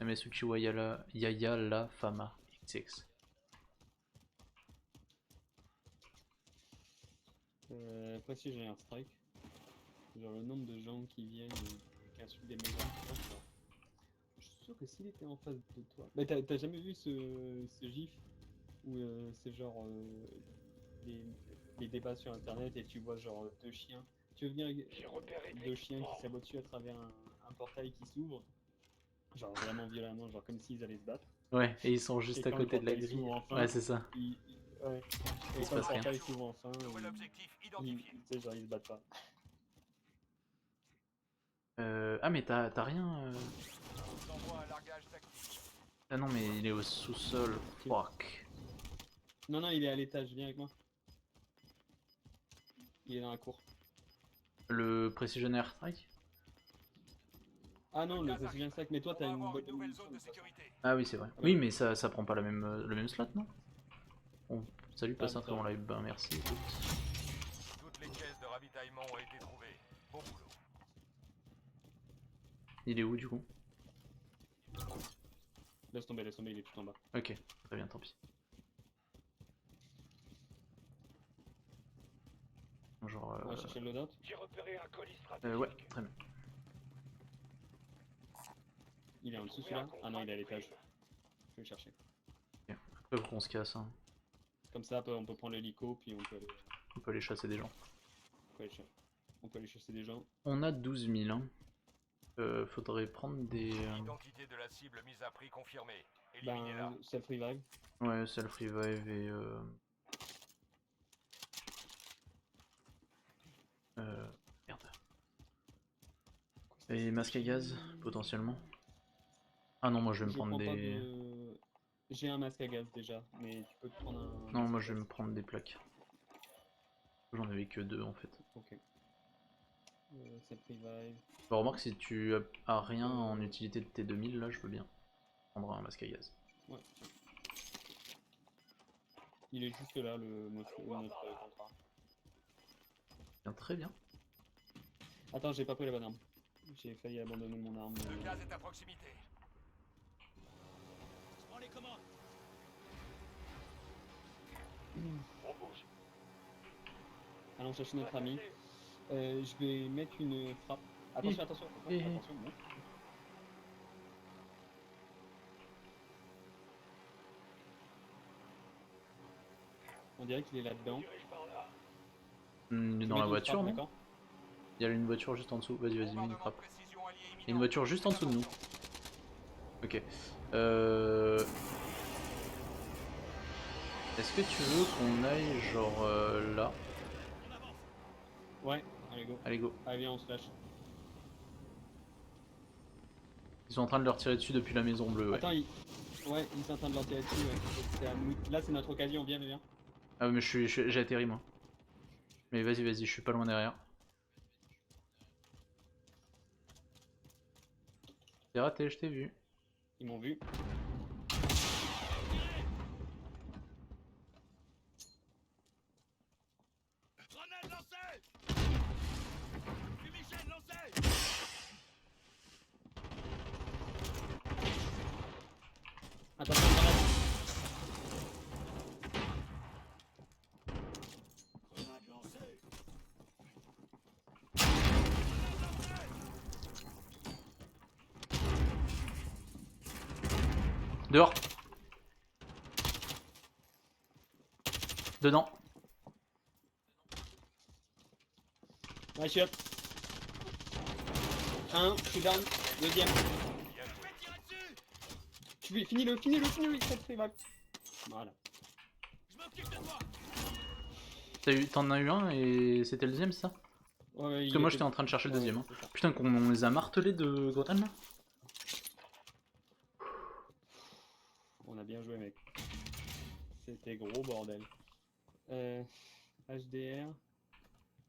Amesuchi Wayala, Yaya La Fama XX. après si j'ai un strike, genre le nombre de gens qui viennent et qui insultent des maisons, genre, je suis sûr que s'il était en face de toi... Mais t'as jamais vu ce gif où c'est genre les débats sur internet et tu vois genre deux chiens, tu veux venir J'ai repéré de deux chiens l'équipement. qui s'abotent dessus à travers un portail qui s'ouvre, genre vraiment violemment, genre comme s'ils allaient se battre. Ouais, et ils sont Et juste à quand le côté de la portail grille. s'ouvre enfin, Ouais, c'est ça. ouais. Il Et se quand le passe rien. portail s'ouvre enfin, Nouvel objectif ils, identifié. tu sais, genre ils se battent pas. Ah, mais t'as rien. On vous envoie un largage tactique. Ah non, mais il est au sous-sol. Fuck. Non, non, il est à l'étage, viens avec moi. Il est dans la cour. Le Precision Airstrike? Ah non, le Gaz Precision arrive. Strike, mais toi On t'as va une avoir bonne une nouvelle munition, zone de de toute façon. sécurité. Ah oui, c'est vrai. Oui, mais ça prend pas le même slot, non? Bon, salut, passe un très putain. bon live. Ben merci, écoute. Toutes les caisses de ravitaillement ont été trouvées. Bon boulot. Il est où du coup? Laisse tomber, il est tout en bas. Ok, très bien, tant pis. Genre. On va chercher le loadout. J'ai repéré un colis stratégique. Ouais, très bien. Il est en dessous celui-là. Ah non, il est à l'étage. Je vais le chercher. Après, faut qu'on se casse, hein. Comme ça, après, on peut prendre l'hélico, puis On peut aller chasser des gens. on peut aller chasser des gens. On a 12 000, hein. Faudrait prendre des. L'identité de la cible mise à prix confirmée. Éliminez-la. Ben, self revive. Ouais, self revive et. Merde. Et masque à gaz, potentiellement. Ah non, moi je vais me Je prendre prends pas des... de... J'ai un masque à gaz déjà, mais tu peux te prendre un... Non, masque moi à je vais gaz. me prendre des plaques. J'en avais que 2 en fait. Ok. Cette revive. Bah, remarque, si tu as rien en Euh, utilité de T2000, là je veux bien prendre un masque à gaz. Ouais. Il est juste là, notre contrat. Bien, très bien. Attends, j'ai pas pris la bonne arme. J'ai failli abandonner mon arme. Le gaz est à proximité. Je prends les commandes. Allons chercher notre ami. Je vais mettre une frappe. Attention, attention, attention, bon. On dirait qu'il est là-dedans. Il est Je dans vais la mettre une voiture, frappe, non? d'accord. Il y a une voiture juste en dessous. Vas-y, vas-y, mets une frappe. Bombardement de précision allié Il y a une imminent. voiture juste en dessous de nous. Ok. Est-ce que tu veux qu'on aille genre là? On avance. Ouais, allez go. Allez, go. Allez, viens, on se lâche. Ils sont en train de leur tirer dessus depuis la maison bleue, ouais. Attends, ouais, ils sont en train de leur tirer dessus, ouais. C'est à nous. Là, c'est notre occasion, viens, viens. Ah, mais j'ai atterri moi. Mais vas-y, vas-y, je suis pas loin derrière. T'es raté, je t'ai vu. Ils m'ont vu. Grenade lancée. Fumigène lancé. Attention, grenade. Grenade lancée. Dehors. Dedans. Ouais, je suis up. Un, je suis down. Deuxième. Je vais tirer dessus. Finis-le, cette revive. Voilà. Je m'occupe de toi. T'en as eu un et c'était le deuxième, c'est ça? Ouais, Parce que moi j'étais en train de chercher le deuxième. Hein. c'est ça. Putain, qu'on les a martelés de grenades là. On a bien joué, mec. C'était gros bordel. HDR.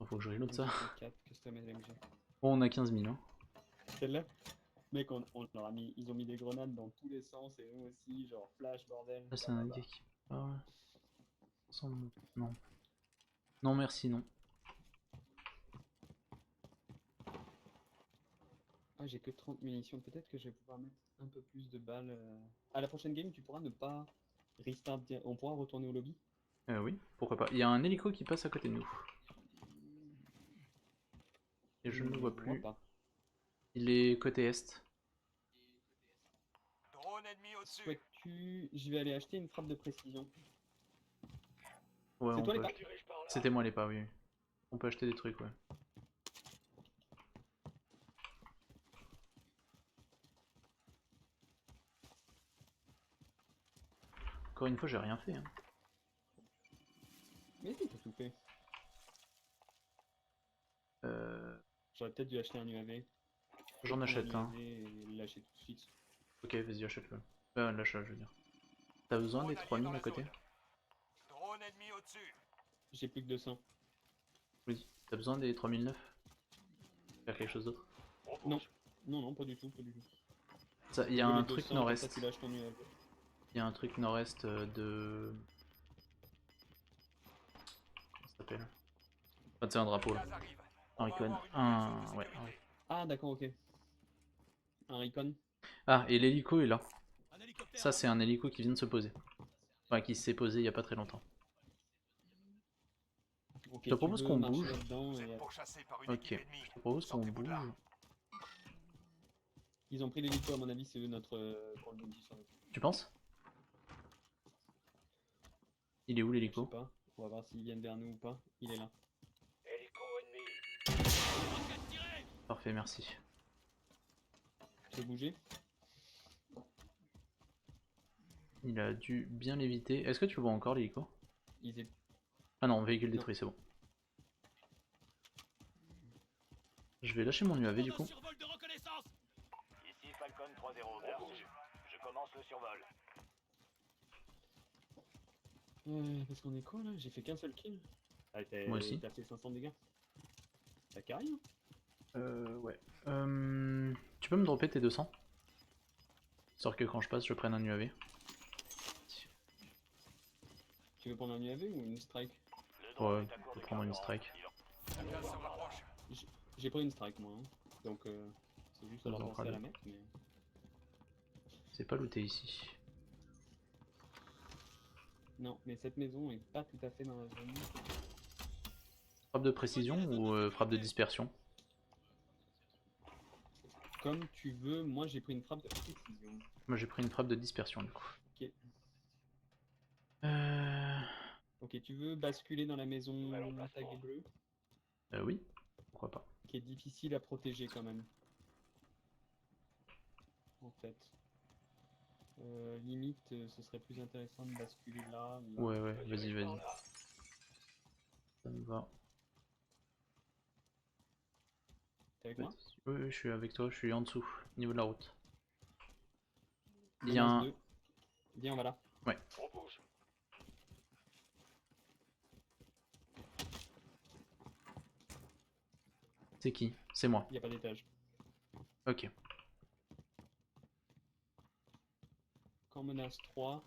Faut que je reload ça. 4, custom LMG. Bon, on a 15 000. Hein. Celle-là, mec, on leur a mis, ils ont mis des grenades dans tous les sens et nous aussi, genre flash bordel. Là, c'est un gars qui. Ah ouais. Non. Non, merci, non. Ah, j'ai que 30 munitions. Peut-être que je vais pouvoir mettre un peu plus de balles. À la prochaine game, tu pourras ne pas restart. On pourra retourner au lobby. Oui, pourquoi pas. Il y a un hélico qui passe à côté de nous. Et je ne le vois plus. Pas. Il est côté est. Drone ennemi au-dessus. Souhaites-tu. Je vais aller acheter une frappe de précision. Ouais, C'est on toi peut les pas. acheter. C'était moi les pas, oui. On peut acheter des trucs, ouais. Encore une fois, j'ai rien fait. Hein. Mais si, t'as tout fait. J'aurais peut-être dû acheter un UAV. J'en achète un. Et lâcher tout de suite. Ok, vas-y, achète-le. Lâche, je veux dire. T'as besoin des 3000 à côté? Drone ennemi au-dessus. J'ai plus que 200. Oui. T'as besoin des 3009? Faire quelque chose d'autre? Non. Non, pas du tout, pas du tout. Il y a Je veux un les truc 200, nord-est. comme ça, tu lâches ton UAV. Il y a un truc nord-est de... Comment ça s'appelle? Enfin, c'est un drapeau là. Gaz arrive. Un On va Recon. avoir une Un... munition de Ouais. sécurité. Ah, d'accord, ok. Un Recon. Ah, et l'hélico est là. Un hélicoptère. Ça, c'est un hélico qui vient de se poser. Enfin, qui s'est posé il y a pas très longtemps. Ok, Je te propose tu qu'on veux marcher bouge. là-dedans Vous et... êtes pourchassé par une Ok. équipe ennemie. Je te propose qu'on Sortez-vous de là. bouge. Ils ont pris l'hélico, à mon avis, c'est eux notre... pour le bounty sur notre... Tu penses? Il est où Je sais l'hélico? pas. On va voir s'ils viennent vers nous ou pas. Il est là. Hélico ennemi. Roquette tirée. Parfait, merci. Je peux bouger. Il a dû bien l'éviter. Est-ce que tu le vois encore l'hélico? Ils est... Ah non, véhicule Non. détruit, c'est bon. Je vais lâcher mon UAV du coup. Survol de reconnaissance. Ici Falcon 3-0, on bouge. Commence le survol. Parce qu'on est quoi là? J'ai fait qu'un seul kill. Ah, Moi aussi. t'as fait 500 dégâts. Ça carry, hein? Ouais. Tu peux me dropper tes 200? Histoire que quand je passe, je prenne un UAV. Tu veux prendre un UAV ou une strike? Le drone Ouais, est à court je de vais prendre une carburant. strike. Le gaz se rapproche. J'ai pris une strike moi, hein. Donc c'est juste à leur Vous en penser à la prenez. mettre, mais... C'est pas looté ici. Non, mais cette maison est pas tout à fait dans la zone. Frappe de précision ou frappe de dispersion? Comme tu veux, moi j'ai pris une frappe de précision. Moi j'ai pris une frappe de dispersion du coup. Ok. Euh... Ok, tu veux basculer dans la maison Nouvel emplacement. taguée bleue, oui, pourquoi pas. qui est difficile à protéger quand même. En fait. Limite, ce serait plus intéressant de basculer là. Ouais, vas-y, vas-y. Ça me va. T'es avec moi? Oui, je suis avec toi, je suis en dessous, au niveau de la route. Menace Bien. 2. Viens, on va là. Ouais. On bouge. C'est qui? C'est moi. Il n'y a pas d'étage. Ok. Quand menace 3,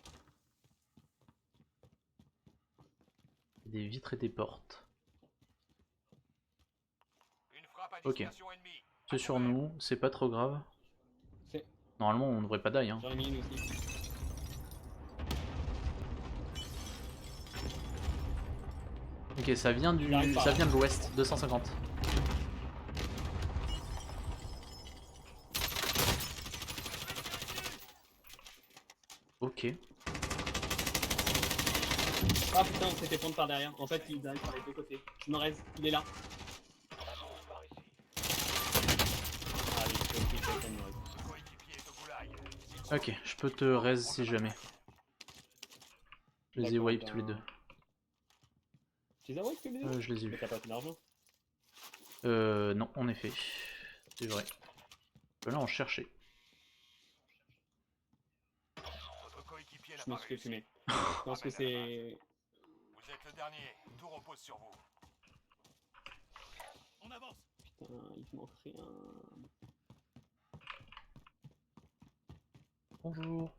Des vitres et des portes. Une frappe à Ok. dispersion ennemie. C'est sur nous, c'est pas trop grave. c'est. Normalement on devrait pas die hein. J'en ai mis une aussi. Ok, ça vient du. J'arrive pas, Ça là. vient de l'ouest, 250. Ok. Ah putain, on s'est fait prendre par derrière. En fait, il arrive par les deux côtés. Je me reste, il est là. Ça bouge par ici. Allez, je me reste. Ce coéquipier est au goulag. Ok, je peux te raise si jamais. Je les ai D'accord, wipe ben- tous les deux. Tu les as wipe tous les deux? Je les ai Mais vus. t'as pas assez d'argent. Non, en effet. C'est vrai. Je vais là en chercher. Votre coéquipier n'a Je me pas suis fait réussi. fumer. Je pense que c'est... Vous êtes le dernier. Tout repose sur vous. On avance. Putain, il me manque rien. Bonjour.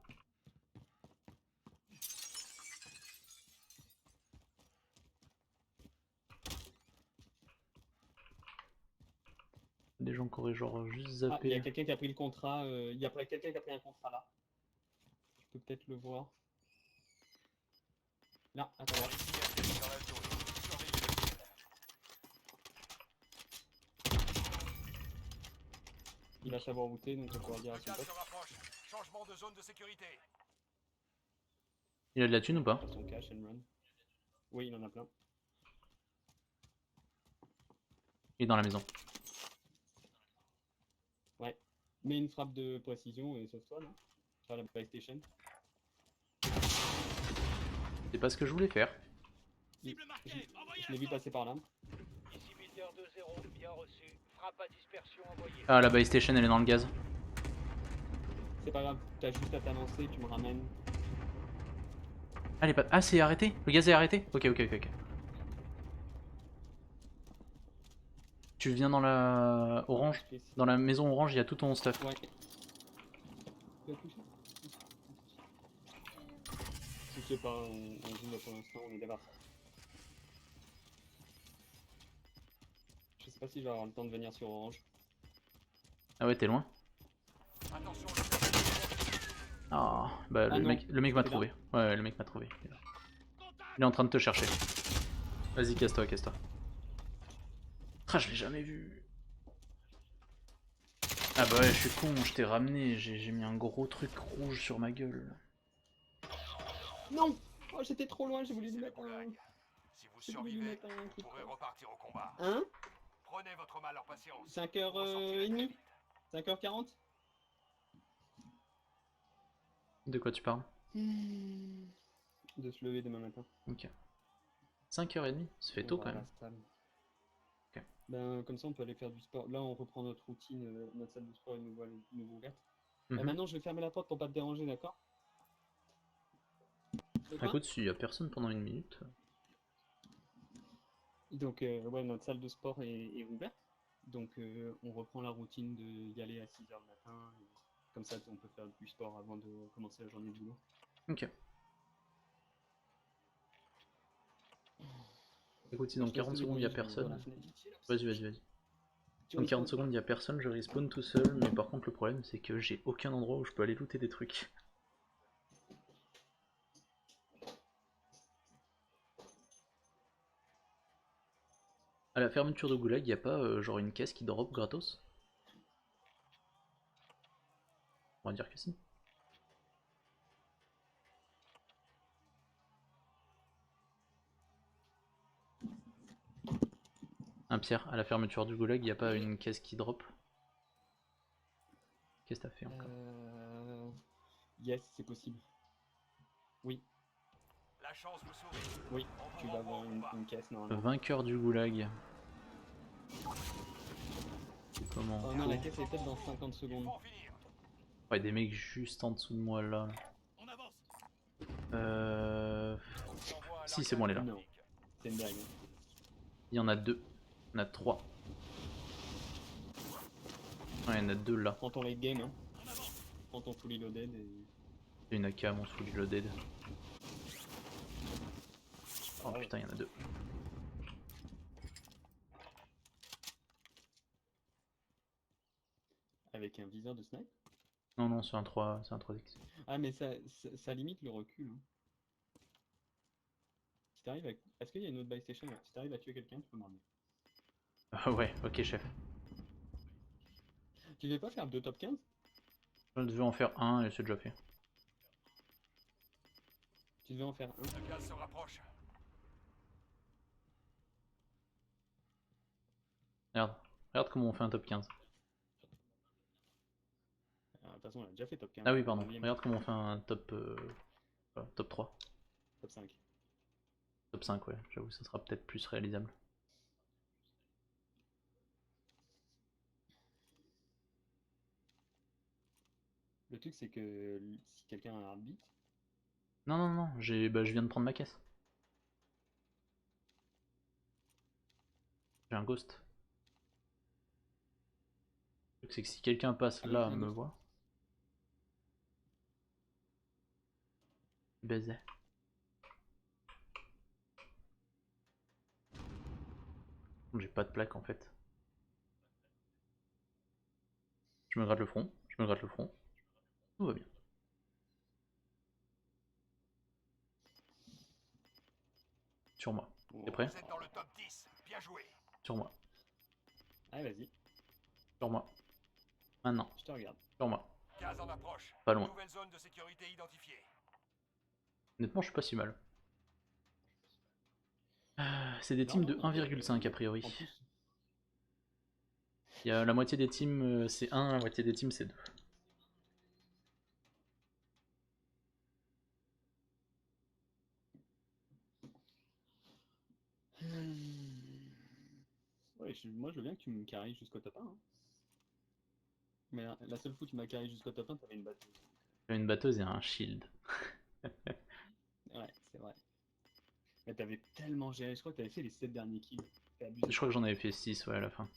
Des gens qui auraient genre juste Ah, il y a zappé. quelqu'un qui a pris le contrat. Il y a quelqu'un qui a pris un contrat là. Tu peux peut-être le voir. Là, attends. Ici, est dans la zone. Surveillez le ciel. Il va savoir où t'es, donc on pourra dire à Le son gaz pote. se rapproche. Changement de zone de sécurité. Il a de la thune ou pas? Faire son cash and run. Oui, il en a plein. Il est dans la maison. Ouais. Mets une frappe de précision et sauve-toi, non? Sur la PlayStation. C'est pas ce que je voulais faire. Cible marquée. Envoyez Je l'ai vu la sauce. passer par là. Ici Peter 2-0, bien reçu. Frappe à dispersion envoyée. Ah, la buy station elle est dans le gaz. C'est pas grave, t'as juste à t'avancer, tu me ramènes. Ah, elle est pas... Ah, c'est arrêté? Le gaz est arrêté? Ok. Tu viens dans la orange? Dans la maison orange, il y a tout ton stuff. Ouais. Tu as touché? Je sais pas, on joue là pour l'instant, on est d'accord. Je sais pas si je vais avoir le temps de venir sur Orange. Ah ouais, t'es loin? Attention, Ah, bah Ah le non, mec m'a c'est trouvé. Ouais, le mec m'a trouvé. Il est en train de te chercher. Vas-y, casse-toi. Ah, je l'ai jamais vu. Ah bah ouais, je suis con, je t'ai ramené, j'ai mis un gros truc rouge sur ma gueule. Non! Oh, j'étais trop loin, j'ai voulu lui c'est le mettre un... goulag. Si vous J'ai voulu lui survivez, mettre un vous truc. pourrez repartir au combat. Hein? Prenez votre mal en patience. 5h30? Vous ressortirez très vite. 5h40? De quoi tu parles? De se lever demain matin. Ok. 5h30, ça fait On tôt va quand à même. la salle. Ok. Ben, comme ça, on peut aller faire du sport. Là, on reprend notre routine, notre salle de sport est nouveau ouverte. Mhm. Maintenant, je vais fermer la porte pour pas te déranger, d'accord? De quoi? Écoute, s'il y a personne pendant une minute. Donc, ouais, notre salle de sport est ouverte. Donc, on reprend la routine d'y aller à 6 heures le matin. Et comme ça, on peut faire du sport avant de commencer la journée de boulot. Ok. Écoute, si Moi, dans je te laisse 40 te secondes il y a débrouiller, je vais ouvrir la personne. fenêtre ici, là, parce Vas-y, que vas-y, vas-y. tu Dans 40 respawn. secondes il y a personne, je respawn tout seul, mais par contre le problème c'est que j'ai aucun endroit où je peux aller looter des trucs. À la fermeture de Goulag, y a pas genre une caisse qui drop gratos? On va dire que si. Un Pierre, à la fermeture du Goulag, y a pas une caisse qui drop? Qu'est-ce que t'as fait encore? Yes, c'est possible. Oui, La chance vous sourit. oui, On vous tu vas renvoie avoir au une, combat. une caisse normalement. Vainqueur du Goulag. C'est comment? Oh non, la caisse est peut-être dans 50 Il secondes. faut en finir. Ouais, des mecs juste en dessous de moi là. On avance. Euh... On vous envoie un Si, c'est bon, elle est là. Non, c'est une blague. Hein. Il y en a deux. Il y en a trois. Ouais, il y en a deux là. Prends ton late game, hein. On avance. Prends ton fully loaded et... C'est une AK, mon fully loaded. Oh Ah ouais. putain, il y en a deux. Avec un viseur de snipe. Non, non, c'est un 3, c'est un 3X. Ah, mais ça limite le recul. Hein. Si t'arrives à... Est-ce qu'il y a une autre buy station? Ouais. Si t'arrives à tuer quelqu'un, tu peux m'emmener. Ah ouais, ok, chef. Tu devais pas faire 2 top 15? Je devais en faire un et c'est déjà fait. Tu devais en faire un. Le gaz se rapproche. Regarde, regarde comment on fait un top 15. De toute façon, on a déjà fait top 15. Ah oui, pardon. 9e, Regarde comment on fait un top, top 3. top 5. Top 5, ouais. J'avoue, ça sera peut-être plus réalisable. Le truc, c'est que si quelqu'un a un heartbeat, Non, non, non, je viens de prendre ma caisse. J'ai un ghost. Le truc, c'est que si quelqu'un passe Ah oui, là, t'as un me ghost. voit. Baiser. J'ai pas de plaque en fait. Je me gratte le front, je me gratte le front. Tout va bien. Sur moi. T'es prêt? Vous êtes dans le top 10. Bien joué. Sur moi. Ah, vas-y, Sur moi. Maintenant. je te regarde. Sur moi. Gaz en approche. Pas loin. Nouvelle zone de sécurité identifiée. Honnêtement, je suis pas si mal. C'est des teams de Non, 1,5 a priori. En plus, Il y a la moitié des teams c'est 1, la moitié des teams c'est 2. ouais, moi je veux bien que tu me carries jusqu'au top 1. Hein. Mais la seule fois que tu m'as carry jusqu'au top 1, t'avais une batteuse. J'ai une batteuse et un shield. Ouais, c'est vrai. Mais t'avais tellement géré, je crois que t'avais fait les 7 derniers kills. T'as abusé. Je crois que j'en avais fait 6 ouais, à la fin.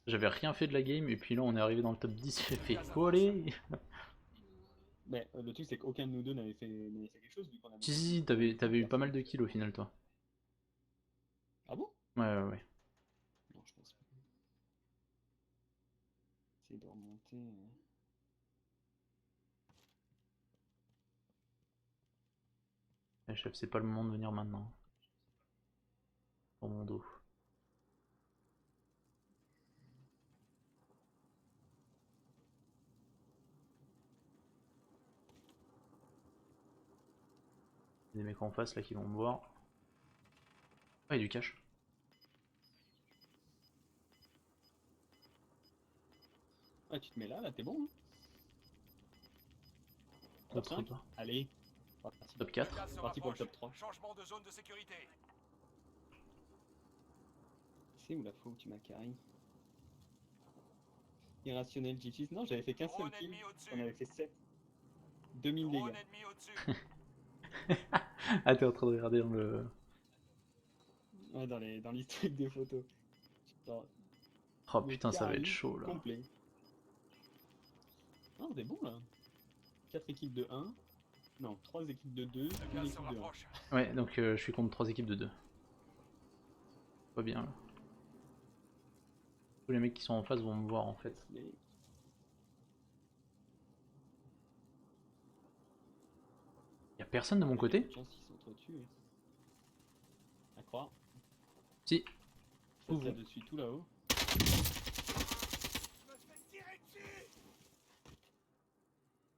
J'avais rien fait de la game et puis là on est arrivé dans le top 10, j'ai fait coller. Mais le truc c'est qu'aucun de nous deux n'avait fait quelque chose vu qu'on avait... Si, t'avais eu pas mal de kills au final toi. Ah bon? Ouais, ouais, ouais. Non, je pense pas. Essayer de remonter... Eh, chef, c'est pas le moment de venir maintenant. Pour mon dos. Il y a des mecs en face là qui vont me voir. Ah, il y a du cash. Ah, tu te mets là, t'es bon. Hein. Top Trop 5? pas. Allez. Top Le 4. gaz se Parti pour le rapproche. top 3. Changement de zone de sécurité. C'est où la fois où tu m'as carry? Irrationnel G6. Non, j'avais fait qu'un seul Drone kill. ennemi au-dessus. J'en avais fait 7. 2000 Drone dégâts. ennemi au-dessus. Ah, t'es en train de regarder dans le. Ouais, dans l'historique des photos. Genre, Oh le putain, ça va être carry chaud là. complet. Ah, on est bon là. 4 équipes de 1. Non, 3 équipes de 2. Le Une gaz se équipe de 1. rapproche. Ouais, donc je suis contre 3 équipes de 2. Pas bien là. Tous les mecs qui sont en face vont me voir en fait. Y'a personne de mon côté? Chance qu'ils sont trop dessus. À croire. Si. Ça Ouvre. serait dessus tout là-haut.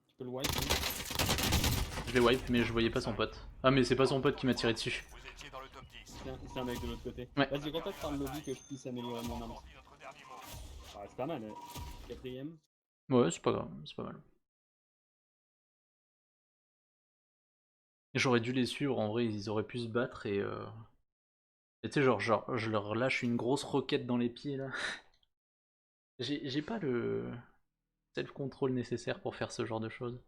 Tu peux le wipe, hein. Je l'ai wipe, mais je voyais pas son pote. Ah, mais c'est pas son pote qui m'a tiré dessus. Vous étiez dans le top 10. C'est un mec de l'autre côté. Ouais. Vas-y, contacte par le lobby que je puisse améliorer mon arme. Dit notre dernier mot. Ah, c'est pas mal. 4ème. Ouais, c'est pas grave, c'est pas mal. J'aurais dû les suivre, en vrai, ils auraient pu se battre et tu sais, genre, je leur lâche une grosse roquette dans les pieds là. J'ai pas le self-control nécessaire pour faire ce genre de choses.